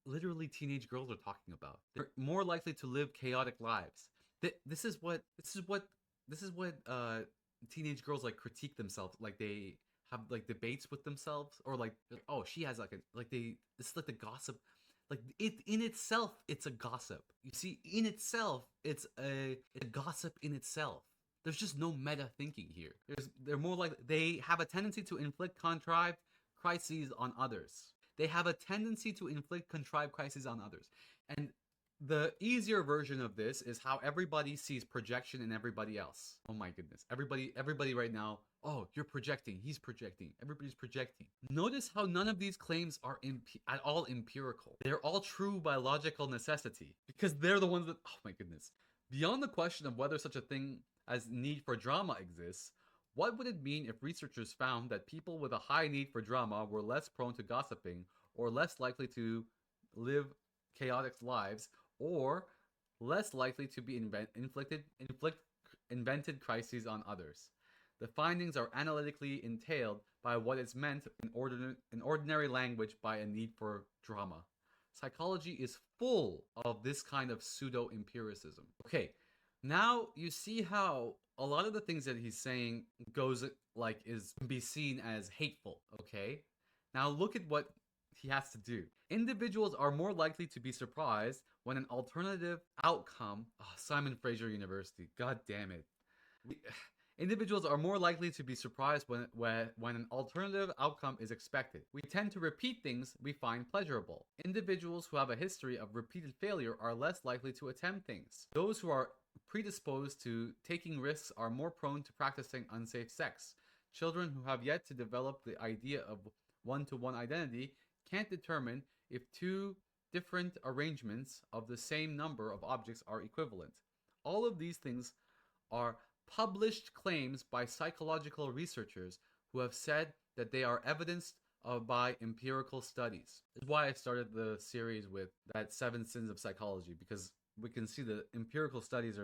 literally teenage girls are talking about. They're more likely to live chaotic lives. This is what teenage girls like critique themselves. Like they have like debates with themselves, or like, oh, she has like this is like the gossip. Like it in itself, it's a gossip. You see, in itself, it's a gossip in itself. There's just no meta thinking here. They're more like they have a tendency to inflict contrived crises on others. They have a tendency to inflict contrived crises on others. And the easier version of this is how everybody sees projection in everybody else. Oh my goodness. Everybody right now, oh, you're projecting, he's projecting, everybody's projecting. Notice how none of these claims are at all empirical. They're all true by logical necessity because they're the ones that, oh my goodness. Beyond the question of whether such a thing as need for drama exists, what would it mean if researchers found that people with a high need for drama were less prone to gossiping or less likely to live chaotic lives or less likely to be invented crises on others? The findings are analytically entailed by what is meant in ordinary language by a need for drama. Psychology is full of this kind of pseudo-empiricism. Okay, now you see how a lot of the things that he's saying can be seen as hateful, okay? Now look at what he has to do. Individuals are more likely to be surprised when an alternative outcome... Oh, Simon Fraser University, god damn it. Individuals are more likely to be surprised when an alternative outcome is expected. We tend to repeat things we find pleasurable. Individuals who have a history of repeated failure are less likely to attempt things. Those who are predisposed to taking risks are more prone to practicing unsafe sex. Children who have yet to develop the idea of one-to-one identity can't determine if two different arrangements of the same number of objects are equivalent. All of these things are published claims by psychological researchers who have said that they are evidenced by empirical studies. This is why I started the series with that 7 Sins of Psychology, because we can see the empirical studies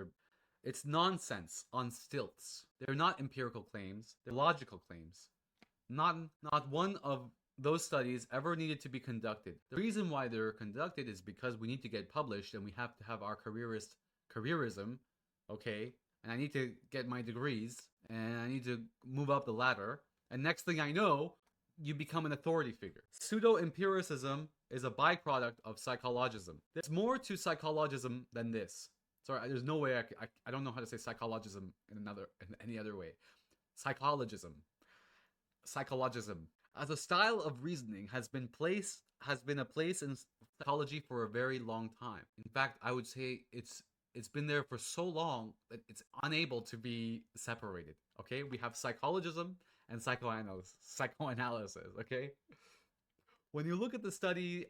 it's nonsense on stilts. They're not empirical claims, they're logical claims. Not one of those studies ever needed to be conducted. The reason why they're conducted is because we need to get published and we have to have our careerism, okay? And I need to get my degrees and I need to move up the ladder. And next thing I know, you become an authority figure. Pseudo-empiricism is a byproduct of psychologism. There's more to psychologism than this. Sorry, there's no way I don't know how to say psychologism in any other way. Psychologism as a style of reasoning has been a place in psychology for a very long time. In fact, I would say it's been there for so long that it's unable to be separated. Okay, we have psychologism and psychoanalysis. Okay, when you look at the study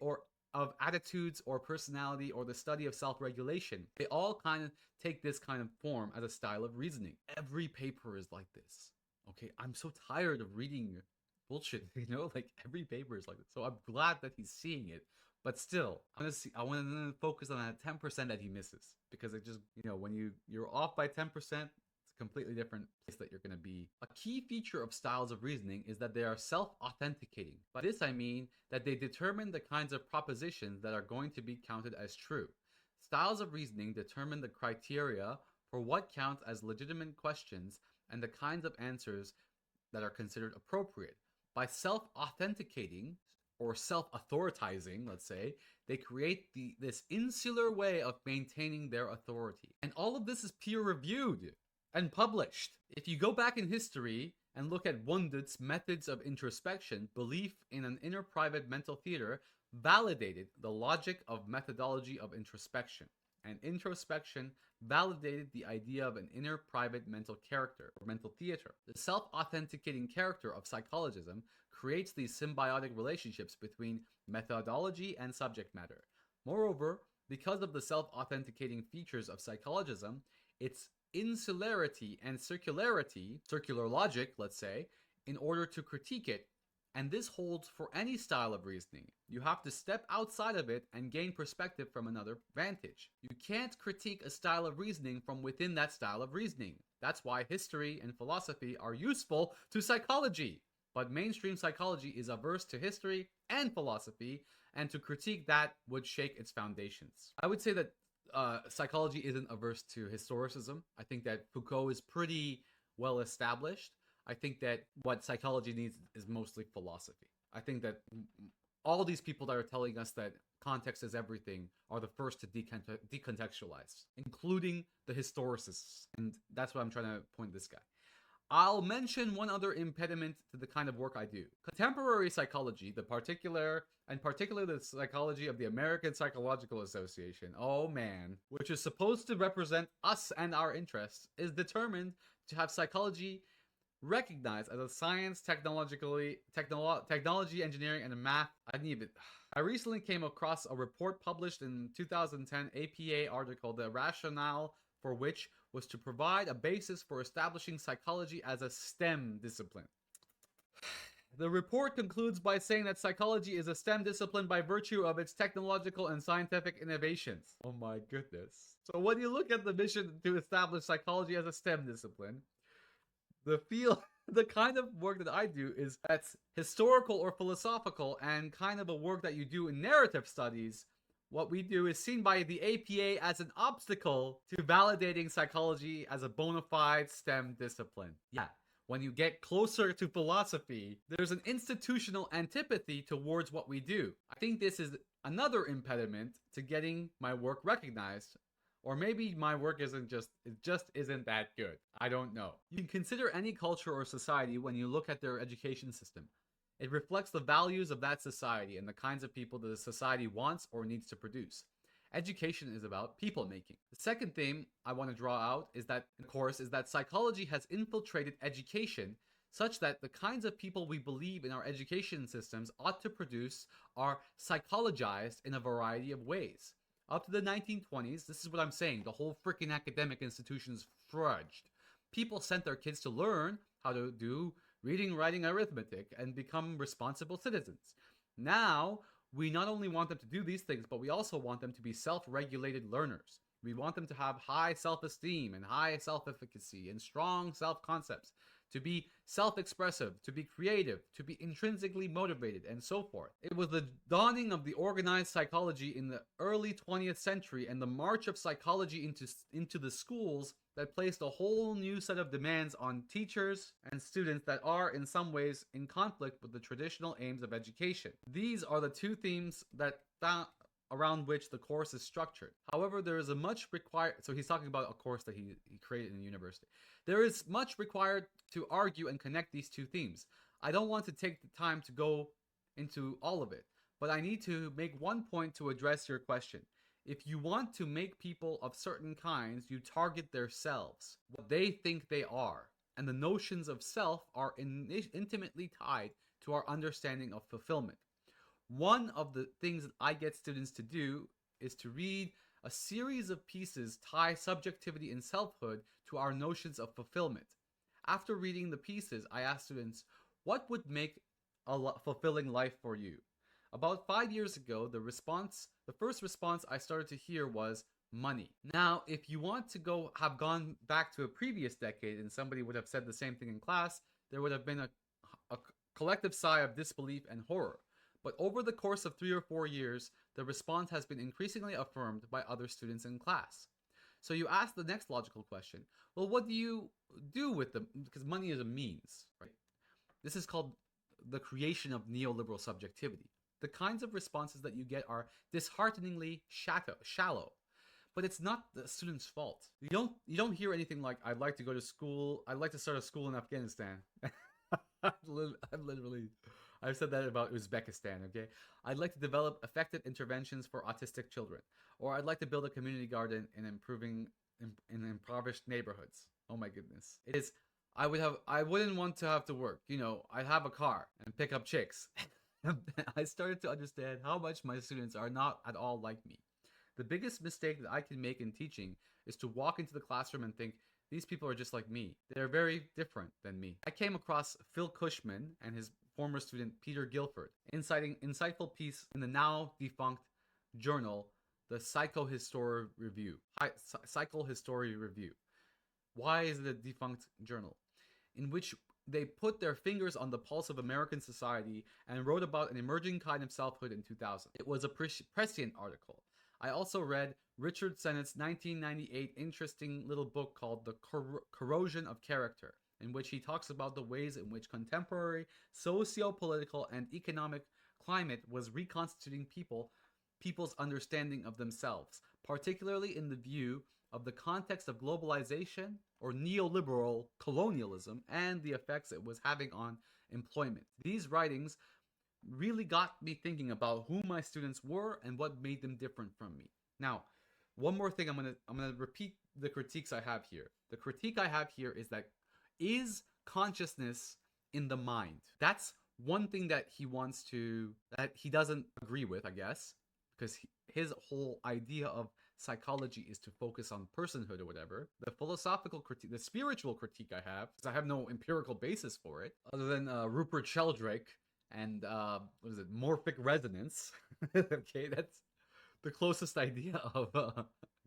of attitudes or personality or the study of self-regulation, they all kind of take this kind of form as a style of reasoning. Every paper is like this. Okay, I'm so tired of reading bullshit. Like every paper is like this. So I'm glad that he's seeing it. But still, I want to focus on that 10% that he misses, because it just, when you're off by 10%, it's a completely different place that you're going to be. A key feature of styles of reasoning is that they are self-authenticating. By this I mean that they determine the kinds of propositions that are going to be counted as true. Styles of reasoning determine the criteria for what counts as legitimate questions and the kinds of answers that are considered appropriate. By self-authenticating, or self-authoritizing, let's say, they create this insular way of maintaining their authority. And all of this is peer-reviewed and published. If you go back in history and look at Wundt's methods of introspection, belief in an inner private mental theater validated the logic of methodology of introspection. And introspection validated the idea of an inner private mental character or mental theater. The self-authenticating character of psychologism creates these symbiotic relationships between methodology and subject matter. Moreover, because of the self-authenticating features of psychologism, its insularity and circularity, circular logic, let's say, in order to critique it, and this holds for any style of reasoning. You have to step outside of it and gain perspective from another vantage. You can't critique a style of reasoning from within that style of reasoning. That's why history and philosophy are useful to psychology. But mainstream psychology is averse to history and philosophy, and to critique that would shake its foundations. I would say that psychology isn't averse to historicism. I think that Foucault is pretty well established. I think that what psychology needs is mostly philosophy. I think that all these people that are telling us that context is everything are the first to decontextualize, including the historicists. And that's what I'm trying to point this guy. I'll mention one other impediment to the kind of work I do. Contemporary psychology, particularly the psychology of the American Psychological Association, oh man, which is supposed to represent us and our interests, is determined to have psychology recognized as a science, technology, engineering, and math. I recently came across a report published in 2010 APA article, the rationale for which was to provide a basis for establishing psychology as a STEM discipline. The report concludes by saying that psychology is a STEM discipline by virtue of its technological and scientific innovations. Oh my goodness. So when you look at the mission to establish psychology as a STEM discipline, the kind of work that I do is that's historical or philosophical, and kind of a work that you do in narrative studies. What we do is seen by the APA as an obstacle to validating psychology as a bona fide STEM discipline. Yeah, when you get closer to philosophy, there's an institutional antipathy towards what we do. I think this is another impediment to getting my work recognized. Or maybe my work it just isn't that good. I don't know. You can consider any culture or society when you look at their education system. It reflects the values of that society and the kinds of people that the society wants or needs to produce. Education is about people making. The second theme I want to draw out is that psychology has infiltrated education such that the kinds of people we believe in our education systems ought to produce are psychologized in a variety of ways. Up to the 1920s, this is what I'm saying, the whole freaking academic institutions fudged. People sent their kids to learn how to do reading, writing, arithmetic, and become responsible citizens. Now, we not only want them to do these things, but we also want them to be self-regulated learners. We want them to have high self-esteem and high self-efficacy and strong self-concepts, to be self-expressive, to be creative, to be intrinsically motivated, and so forth. It was the dawning of the organized psychology in the early 20th century and the march of psychology into the schools that placed a whole new set of demands on teachers and students that are in some ways in conflict with the traditional aims of education. These are the two themes that around which the course is structured. However, there is a much required, so he's talking about a course that he created in the university. There is much required to argue and connect these two themes. I don't want to take the time to go into all of it, but I need to make one point to address your question. If you want to make people of certain kinds, you target their selves, what they think they are, and the notions of self are intimately tied to our understanding of fulfillment. One of the things that I get students to do is to read a series of pieces tie subjectivity and selfhood to our notions of fulfillment. After reading the pieces, I ask students, what would make fulfilling life for you. About 5 years ago, the first response I started to hear was money. Now, if you want to have gone back to a previous decade and somebody would have said the same thing in class, there would have been a collective sigh of disbelief and horror. But over the course of 3 or 4 years, the response has been increasingly affirmed by other students in class. So you ask the next logical question, well, what do you do with them? Because money is a means, right? This is called the creation of neoliberal subjectivity. The kinds of responses that you get are dishearteningly shallow. But it's not the student's fault. You don't hear anything like, I'd like to go to school, I'd like to start a school in Afghanistan. I've said that about Uzbekistan, okay? I'd like to develop effective interventions for autistic children. Or I'd like to build a community garden in impoverished neighborhoods. Oh my goodness. It is, I wouldn't want to have to work. I'd have a car and pick up chicks. I started to understand how much my students are not at all like me. The biggest mistake that I can make in teaching is to walk into the classroom and think, these people are just like me. They're very different than me. I came across Phil Cushman and his former student Peter Guilford, insightful piece in the now defunct journal, the Psychohistory Review. Why is it a defunct journal? In which they put their fingers on the pulse of American society and wrote about an emerging kind of selfhood in 2000. It was a prescient article. I also read Richard Sennett's 1998 interesting little book called The Corrosion of Character, in which he talks about the ways in which contemporary socio-political and economic climate was reconstituting people's understanding of themselves, particularly in the view of the context of globalization or neoliberal colonialism and the effects it was having on employment. These writings really got me thinking about who my students were and what made them different from me. Now, one more thing, I'm gonna repeat the critiques I have here. The critique I have here is consciousness in the mind? That's one thing that he doesn't agree with, I guess, because his whole idea of psychology is to focus on personhood or whatever. The philosophical critique, the spiritual critique I have, because I have no empirical basis for it, other than Rupert Sheldrake and morphic resonance. Okay, that's the closest idea of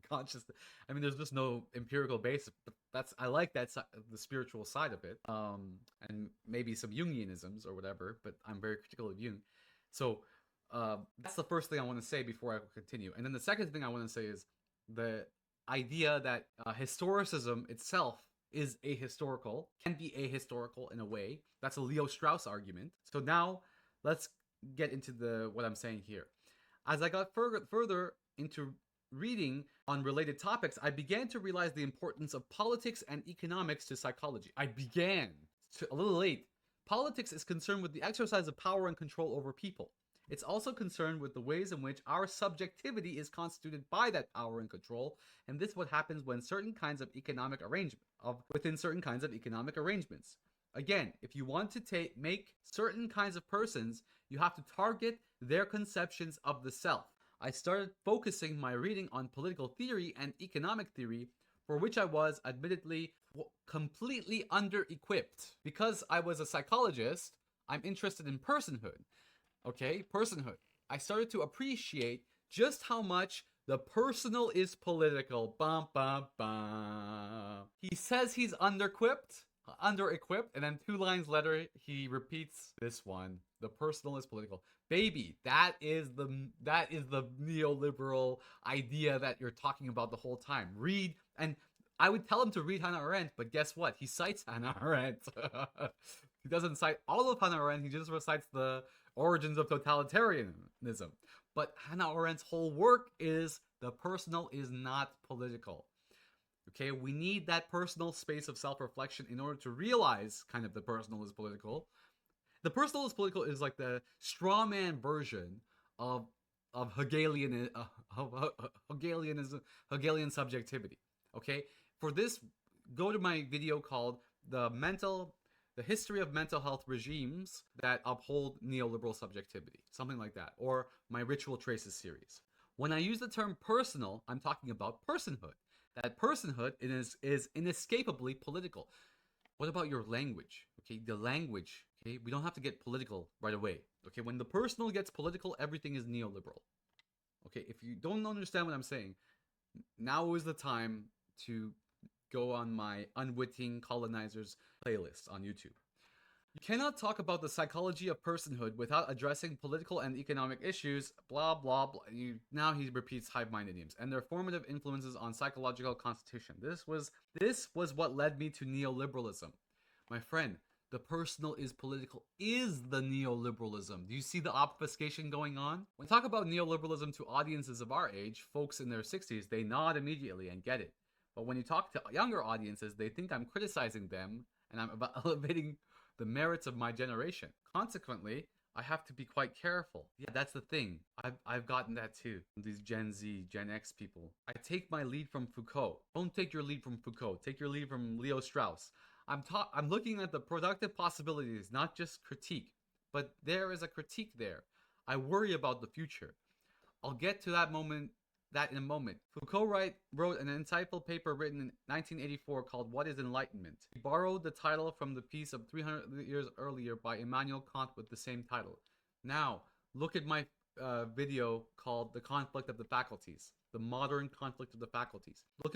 consciousness. I mean, there's just no empirical basis, but I like that the spiritual side of it, and maybe some Jungianisms or whatever. But I'm very critical of Jung, so that's the first thing I want to say before I continue. And then the second thing I want to say is the idea that historicism itself is ahistorical, can be ahistorical in a way. That's a Leo Strauss argument. So now let's get into what I'm saying here. As I got further into reading on related topics, I began to realize the importance of politics and economics to psychology. A little late. Politics is concerned with the exercise of power and control over people. It's also concerned with the ways in which our subjectivity is constituted by that power and control, and this is what happens when within certain kinds of economic arrangements. Again, if you want to make certain kinds of persons, you have to target their conceptions of the self. I started focusing my reading on political theory and economic theory, for which I was admittedly completely under-equipped. Because I was a psychologist, I'm interested in personhood. Okay, personhood. I started to appreciate just how much the personal is political. Bum, bum, bum. He says he's under-equipped, and then 2 lines later, he repeats this one. The personal is political. Baby, that is the neoliberal idea that you're talking about the whole time. Read, and I would tell him to read Hannah Arendt, but guess what? He cites Hannah Arendt. He doesn't cite all of Hannah Arendt, he just recites the origins of totalitarianism. But Hannah Arendt's whole work is the personal is not political. Okay, we need that personal space of self-reflection in order to realize kind of the personal is political. The personal is political is like the straw man version of Hegelian subjectivity. Okay, for this, go to my video called The History of Mental Health Regimes That Uphold Neoliberal Subjectivity, something like that, or my Ritual Traces series. When I use the term personal, I'm talking about personhood. That personhood is inescapably political. What about your language? Okay, the language Okay, we don't have to get political right away. Okay, when the personal gets political, everything is neoliberal. Okay, if you don't understand what I'm saying, now is the time to go on my Unwitting Colonizers playlist on YouTube. You cannot talk about the psychology of personhood without addressing political and economic issues, blah, blah, blah. Now he repeats hive mind idioms and their formative influences on psychological constitution. This was what led me to neoliberalism. My friend, the personal is political is the neoliberalism. Do you see the obfuscation going on? When I talk about neoliberalism to audiences of our age, folks in their 60s, they nod immediately and get it. But when you talk to younger audiences, they think I'm criticizing them and I'm about elevating the merits of my generation. Consequently, I have to be quite careful. Yeah, that's the thing. I've gotten that too. These Gen Z, Gen X people. I take my lead from Foucault. Don't take your lead from Foucault. Take your lead from Leo Strauss. I'm looking at the productive possibilities, not just critique. But there is a critique there. I worry about the future. I'll get to that in a moment. Foucault wrote an insightful paper written in 1984 called What is Enlightenment? He borrowed the title from the piece of 300 years earlier by Immanuel Kant with the same title. Now, look at my video called The Conflict of the Faculties, the modern conflict of the faculties. Look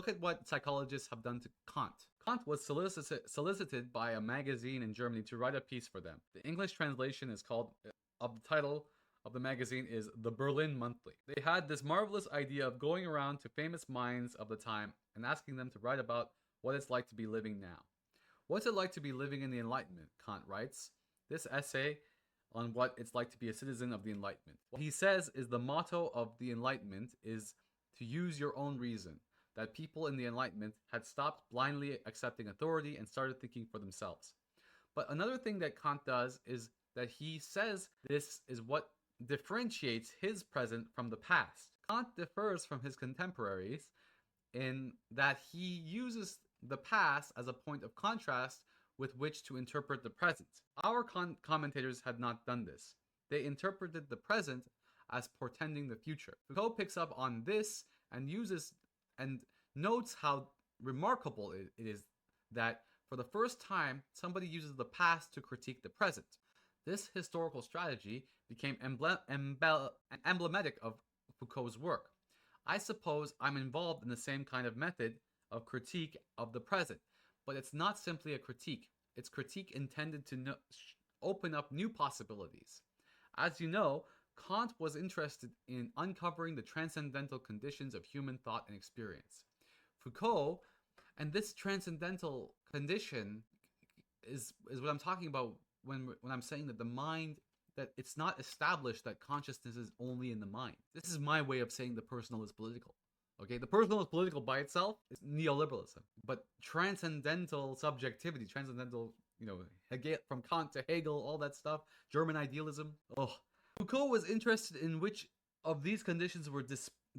at what psychologists have done to Kant. Kant was solicited by a magazine in Germany to write a piece for them. The English translation is called of the title of the magazine is The Berlin Monthly. They had this marvelous idea of going around to famous minds of the time and asking them to write about what it's like to be living now. What's it like to be living in the Enlightenment? Kant writes this essay on what it's like to be a citizen of the Enlightenment. What he says is the motto of the Enlightenment is to use your own reason, that people in the Enlightenment had stopped blindly accepting authority and started thinking for themselves. But another thing that Kant does is that he says this is what differentiates his present from the past. Kant differs from his contemporaries in that he uses the past as a point of contrast with which to interpret the present. Our commentators had not done this. They interpreted the present as portending the future. Foucault picks up on this and notes how remarkable it is that for the first time somebody uses the past to critique the present. This historical strategy became emblematic of Foucault's work. I suppose I'm involved in the same kind of method of critique of the present, but it's not simply a critique. It's critique intended to open up new possibilities. As you know, Kant was interested in uncovering the transcendental conditions of human thought and experience. Foucault, and this transcendental condition is what I'm talking about when I'm saying that the mind, that it's not established that consciousness is only in the mind. This is my way of saying the personal is political. Okay, the personal is political by itself. It's neoliberalism. But transcendental subjectivity, transcendental, from Kant to Hegel, all that stuff, German idealism. Foucault was interested in which of these conditions were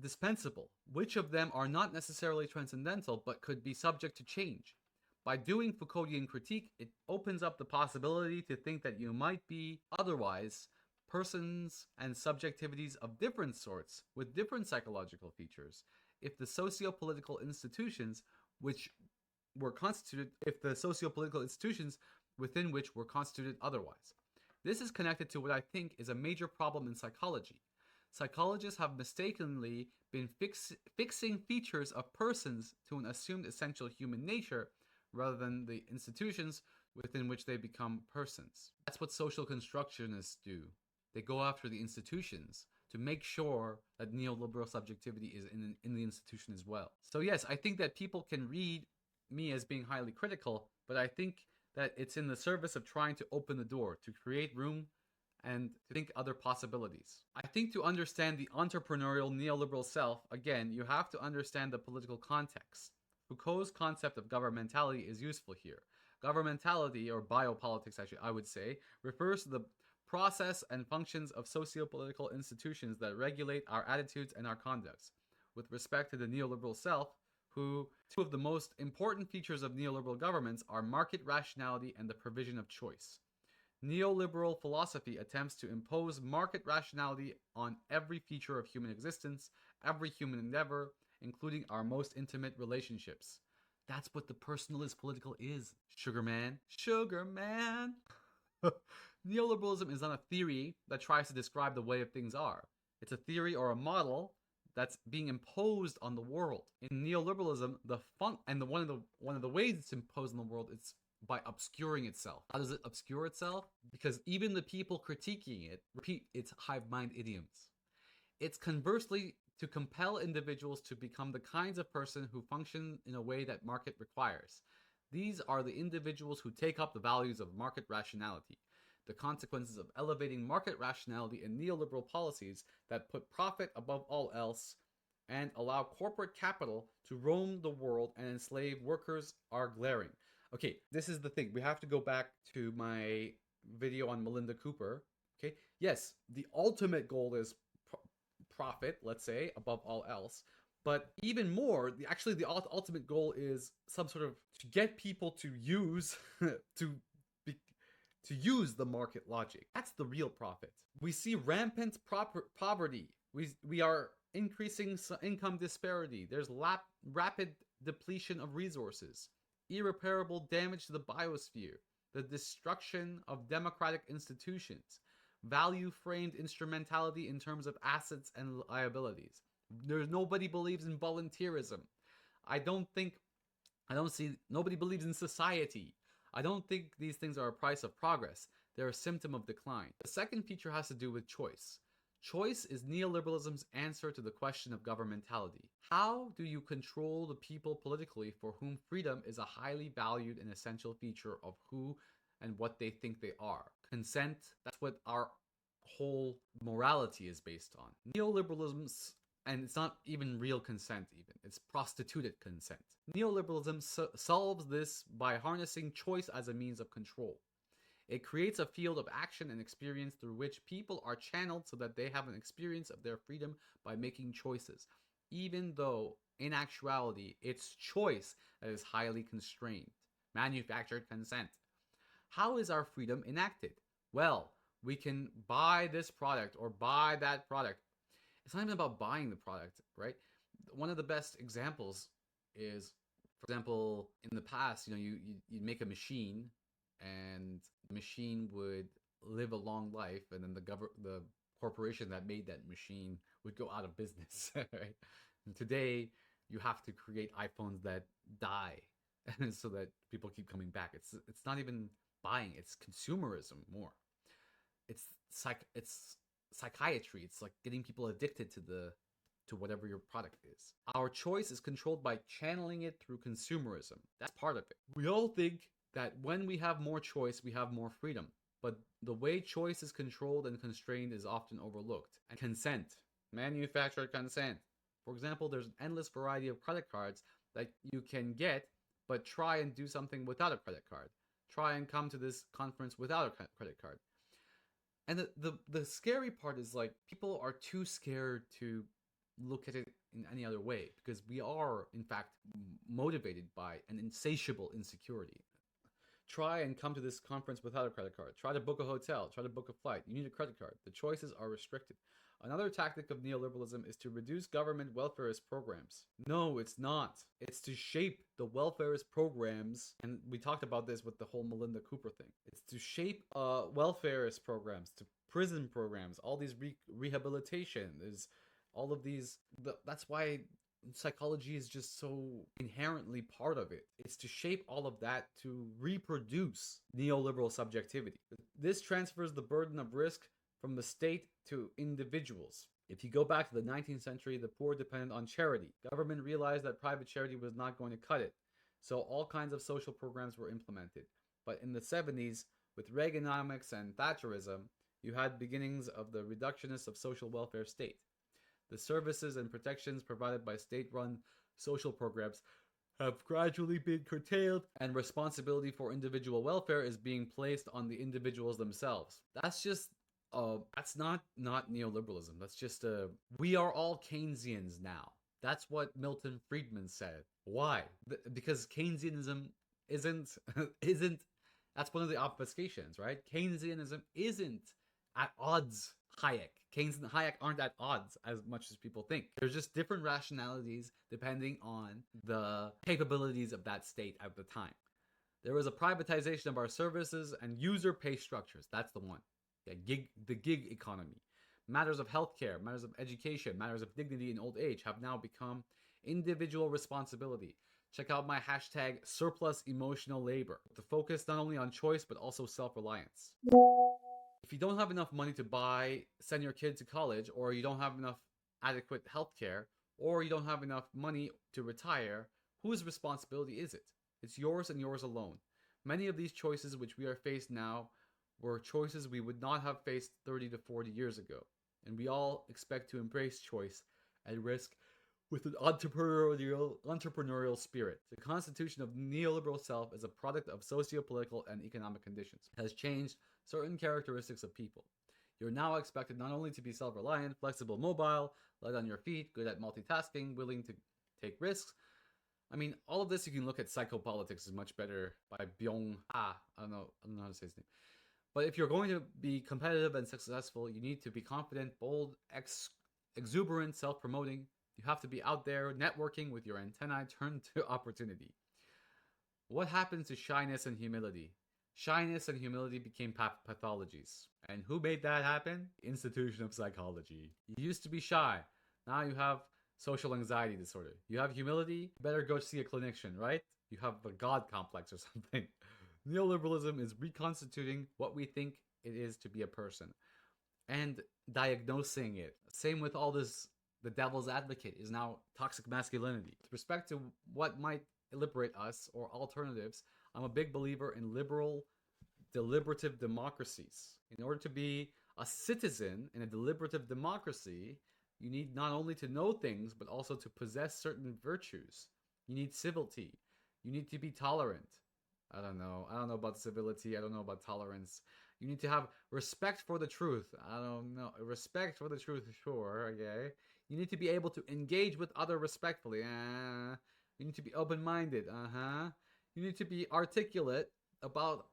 dispensable, which of them are not necessarily transcendental but could be subject to change. By doing Foucauldian critique, it opens up the possibility to think that you might be otherwise persons and subjectivities of different sorts with different psychological features if the socio-political institutions within which were constituted otherwise. This is connected to what I think is a major problem in psychology. Psychologists have mistakenly been fixing features of persons to an assumed essential human nature rather than the institutions within which they become persons. That's what social constructionists do. They go after the institutions to make sure that neoliberal subjectivity is in the institution as well. So yes, I think that people can read me as being highly critical, but I think that it's in the service of trying to open the door, to create room and to think other possibilities. I think to understand the entrepreneurial neoliberal self, again, you have to understand the political context. Foucault's concept of governmentality is useful here. Governmentality, or biopolitics actually, I would say, refers to the process and functions of socio-political institutions that regulate our attitudes and our conducts. With respect to the neoliberal self, two of the most important features of neoliberal governments are market rationality and the provision of choice. Neoliberal philosophy attempts to impose market rationality on every feature of human existence, every human endeavor, including our most intimate relationships. That's what the personalist political is. Sugarman. Sugarman. Neoliberalism is not a theory that tries to describe the way of things are. It's a theory or a model that's being imposed on the world. In neoliberalism, one of the ways it's imposed on the world is by obscuring itself. How does it obscure itself? Because even the people critiquing it repeat its hive mind idioms. It's conversely to compel individuals to become the kinds of person who function in a way that market requires. These are the individuals who take up the values of market rationality. The consequences of elevating market rationality in neoliberal policies that put profit above all else and allow corporate capital to roam the world and enslave workers are glaring. Okay, this is the thing. We have to go back to my video on Melinda Cooper. Okay, yes, the ultimate goal is profit, let's say, above all else. But even more, the ultimate goal is some sort of to get people to use to use the market logic. That's the real profit. We see rampant poverty. We are increasing income disparity. There's rapid depletion of resources, irreparable damage to the biosphere, the destruction of democratic institutions, value-framed instrumentality in terms of assets and liabilities. Nobody believes in volunteerism. Nobody believes in society. I don't think these things are a price of progress. They're a symptom of decline. The second feature has to do with choice. Choice is neoliberalism's answer to the question of governmentality. How do you control the people politically for whom freedom is a highly valued and essential feature of who and what they think they are? Consent, that's what our whole morality is based on. Neoliberalism's, and it's not even real consent even, it's prostituted consent. Neoliberalism solves this by harnessing choice as a means of control. It creates a field of action and experience through which people are channeled so that they have an experience of their freedom by making choices, even though, in actuality, it's choice that is highly constrained. Manufactured consent. How is our freedom enacted? Well, we can buy this product or buy that product. It's not even about buying the product, right? One of the best examples is, for example, in the past, you'd make a machine, and the machine would live a long life, and then the corporation that made that machine would go out of business, right? And today, you have to create iPhones that die, so that people keep coming back. It's not even buying; it's consumerism more. It's psychiatry. It's like getting people addicted to whatever your product is. Our choice is controlled by channeling it through consumerism. That's part of it. We all think that when we have more choice, we have more freedom. But the way choice is controlled and constrained is often overlooked. And consent, manufactured consent. For example, there's an endless variety of credit cards that you can get, but try and do something without a credit card. Try and come to this conference without a credit card. And the scary part is, like, people are too scared to look at it in any other way, because we are, in fact, motivated by an insatiable insecurity. Try and come to this conference without a credit card. Try to book a hotel. Try to book a flight. You need a credit card. The choices are restricted. Another tactic of neoliberalism is to reduce government welfarist programs. No, it's not. It's to shape the welfarist programs, and we talked about this with the whole Melinda Cooper thing. It's to shape welfarist programs, to prison programs, all these rehabilitation. There's all of these. That's why psychology is just so inherently part of it. It's to shape all of that to reproduce neoliberal subjectivity. This transfers the burden of risk from the state to individuals. If you go back to the 19th century, the poor depended on charity. Government realized that private charity was not going to cut it, so all kinds of social programs were implemented. But in the 70s, with Reaganomics and Thatcherism, you had beginnings of the reductionist of social welfare state. The services and protections provided by state-run social programs have gradually been curtailed, and responsibility for individual welfare is being placed on the individuals themselves. That's just that's not neoliberalism. That's just we are all Keynesians now. That's what Milton Friedman said. Why? Because Keynesianism isn't that's one of the obfuscations, right? Keynesianism isn't at odds. Keynes and Hayek aren't at odds as much as people think. There's just different rationalities depending on the capabilities of that state at the time. There is a privatization of our services and user pay structures. That's the one. Yeah, the gig economy. Matters of healthcare, matters of education, matters of dignity in old age have now become individual responsibility. Check out my hashtag surplus emotional labor. The focus not only on choice but also self-reliance. If you don't have enough money to send your kid to college, or you don't have enough adequate healthcare, or you don't have enough money to retire, whose responsibility is it? It's yours and yours alone. Many of these choices which we are faced now were choices we would not have faced 30 to 40 years ago. And we all expect to embrace choice and risk with an entrepreneurial spirit. The constitution of neoliberal self is a product of socio-political and economic conditions. It has changed certain characteristics of people. You're now expected not only to be self-reliant, flexible, mobile, light on your feet, good at multitasking, willing to take risks. I mean, all of this you can look at Psychopolitics is much better by Byung-Ha. I don't know how to say his name. But if you're going to be competitive and successful, you need to be confident, bold, exuberant, self-promoting. You have to be out there networking with your antennae turned to opportunity. What happens to shyness and humility? Shyness and humility became pathologies. And who made that happen? The institution of psychology. You used to be shy. Now you have social anxiety disorder. You have humility, you better go see a clinician, right? You have the God complex or something. Neoliberalism is reconstituting what we think it is to be a person and diagnosing it. Same with all this, the devil's advocate is now toxic masculinity. With respect to what might liberate us or alternatives, I'm a big believer in liberal, deliberative democracies. In order to be a citizen in a deliberative democracy, you need not only to know things, but also to possess certain virtues. You need civility. You need to be tolerant. I don't know about civility. I don't know about tolerance. You need to have respect for the truth. I don't know. Respect for the truth, sure, okay. You need to be able to engage with others respectfully. You need to be open-minded. You need to be articulate about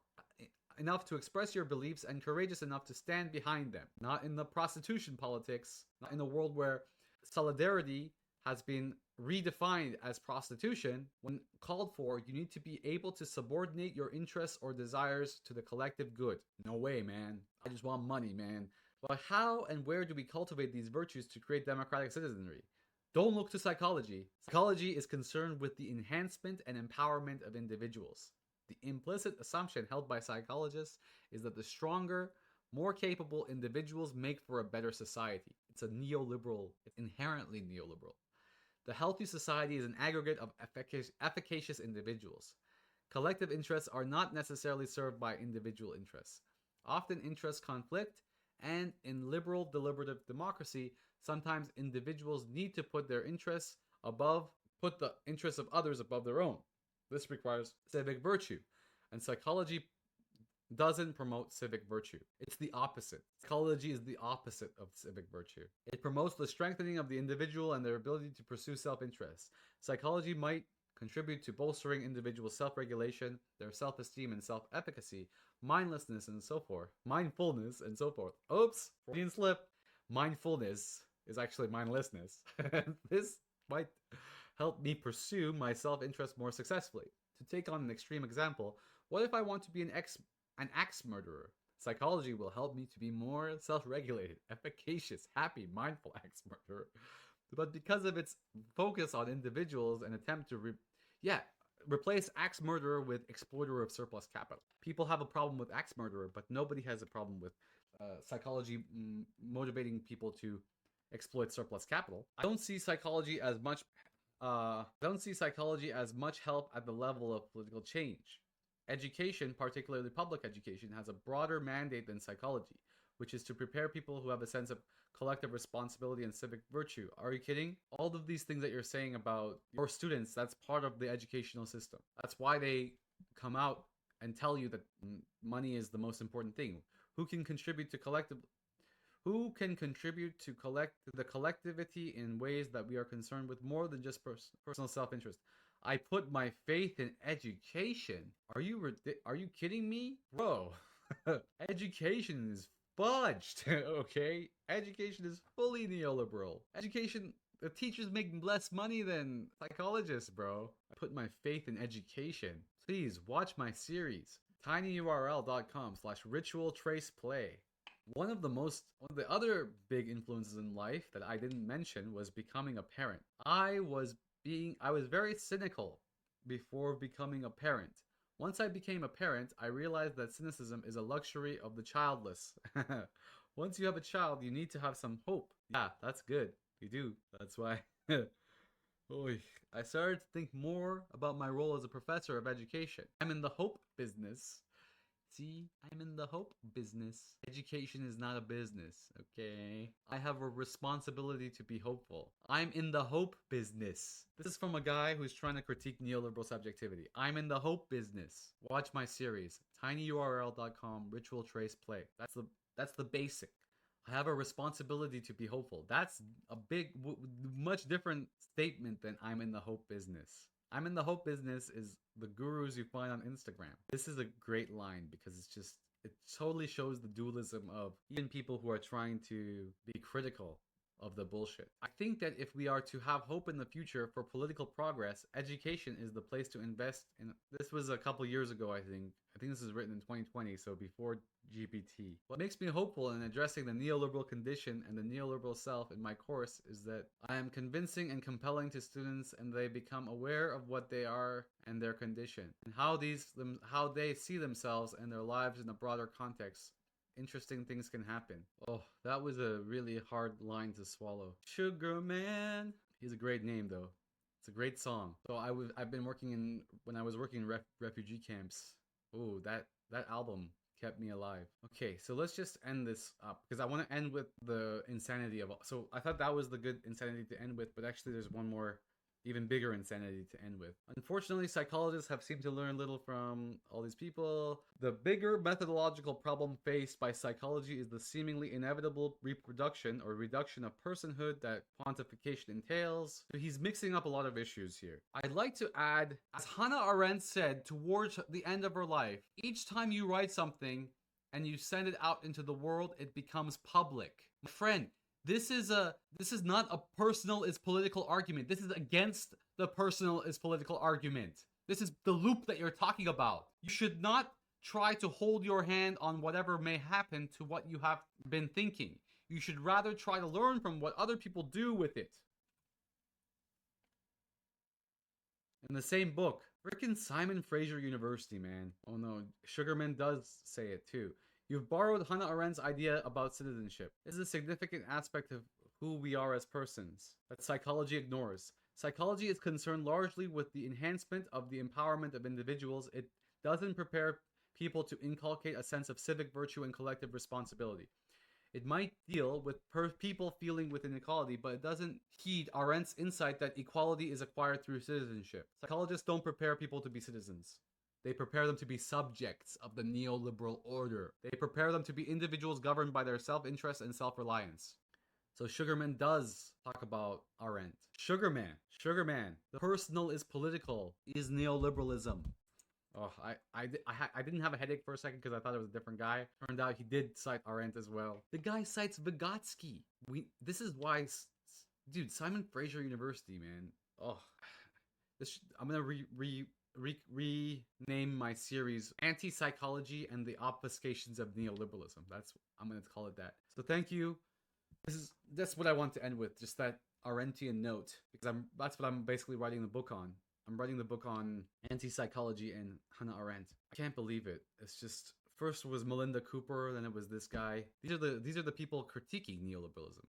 enough to express your beliefs and courageous enough to stand behind them. Not in the prostitution politics, not in a world where solidarity has been redefined as prostitution. When called for, you need to be able to subordinate your interests or desires to the collective good. No way, man. I just want money, man. But how and where do we cultivate these virtues to create democratic citizenry? Don't look to psychology. Psychology is concerned with the enhancement and empowerment of individuals. The implicit assumption held by psychologists is that the stronger, more capable individuals make for a better society. It's inherently neoliberal. The healthy society is an aggregate of efficacious individuals. Collective interests are not necessarily served by individual interests. Often interests conflict, and in liberal deliberative democracy, sometimes individuals need to put the interests of others above their own. This requires civic virtue, and psychology doesn't promote civic virtue. It's the opposite. Psychology is the opposite of civic virtue. It promotes the strengthening of the individual and their ability to pursue self-interest. Psychology might contribute to bolstering individual self-regulation, their self-esteem and self-efficacy, mindlessness and so forth. Mindfulness and so forth. Oops, Freudian slip. Mindfulness is actually mindlessness. This might help me pursue my self-interest more successfully. To take on an extreme example, what if I want to be an axe murderer? Psychology will help me to be more self-regulated, efficacious, happy, mindful axe murderer. But because of its focus on individuals and attempt to replace axe murderer with exploiter of surplus capital. People have a problem with axe murderer, but nobody has a problem with psychology motivating people to exploit surplus capital. I don't see psychology as much help at the level of political change. Education, particularly public education, has a broader mandate than psychology, which is to prepare people who have a sense of collective responsibility and civic virtue. Are you kidding? All of these things that you're saying about your students, that's part of the educational system. That's why they come out and tell you that money is the most important thing. Who can contribute to the collectivity in ways that we are concerned with more than just personal self-interest? I put my faith in education. Are you kidding me? Bro, education is fudged, okay? Education is fully neoliberal. The teachers make less money than psychologists, bro. I put my faith in education. please watch my series, tinyurl.com/ritualtraceplay. One of the other big influences in life that I didn't mention was becoming a parent. I was very cynical before becoming a parent. Once I became a parent, I realized that cynicism is a luxury of the childless. Once you have a child, you need to have some hope. Yeah, that's good. You do. That's why. Oy. I started to think more about my role as a professor of education. I'm in the hope business. See, I'm in the hope business. Education is not a business, okay? I have a responsibility to be hopeful. I'm in the hope business. This is from a guy who's trying to critique neoliberal subjectivity. I'm in the hope business. Watch my series, tinyurl.com/ritualtraceplay. That's the basic. I have a responsibility to be hopeful. That's a much different statement than I'm in the hope business. I'm in the hope business is the gurus you find on Instagram. This is a great line because it totally shows the dualism of even people who are trying to be critical of the bullshit. I think that if we are to have hope in the future for political progress, education is the place to invest in. This was a couple years ago, I think. I think this was written in 2020, so before GPT. What makes me hopeful in addressing the neoliberal condition and the neoliberal self in my course is that I am convincing and compelling to students and they become aware of what they are and their condition and how they see themselves and their lives in a broader context. Interesting things can happen. Oh, that was a really hard line to swallow. Sugarman. He's a great name though. It's a great song. So I've been when I was working in refugee camps. Oh, that album kept me alive. Okay, so let's just end this up because I want to end with the insanity of. So I thought that was the good insanity to end with, but actually there's one more even bigger insanity to end with. Unfortunately, psychologists have seemed to learn little from all these people. The bigger methodological problem faced by psychology is the seemingly inevitable reproduction or reduction of personhood that pontification entails. So he's mixing up a lot of issues here. I'd like to add, as Hannah Arendt said towards the end of her life, each time you write something and you send it out into the world, it becomes public. My friend, this is not a personal is political argument. This is against the personal is political argument. This is the loop that you're talking about. You should not try to hold your hand on whatever may happen to what you have been thinking. You should rather try to learn from what other people do with it. In the same book, frickin' Simon Fraser University, man. Oh no, Sugarman does say it too. You've borrowed Hannah Arendt's idea about citizenship. This is a significant aspect of who we are as persons that psychology ignores. Psychology is concerned largely with the enhancement of the empowerment of individuals. It doesn't prepare people to inculcate a sense of civic virtue and collective responsibility. It might deal with people feeling with inequality, but it doesn't heed Arendt's insight that equality is acquired through citizenship. Psychologists don't prepare people to be citizens. They prepare them to be subjects of the neoliberal order. They prepare them to be individuals governed by their self-interest and self-reliance. So Sugarman does talk about Arendt. Sugarman, the personal is political, is neoliberalism. Oh, I didn't have a headache for a second because I thought it was a different guy. Turned out he did cite Arendt as well. The guy cites Vygotsky. This is why, dude, Simon Fraser University, man. Oh, I'm gonna rename my series Anti-Psychology and the Obfuscations of Neoliberalism. I'm gonna call it that. So thank you. That's what I want to end with, just that Arendtian note, because that's what I'm basically writing the book on. I'm writing the book on anti-psychology and Hannah Arendt. I can't believe it. It's just, first was Melinda Cooper, then it was this guy. These are the people critiquing neoliberalism.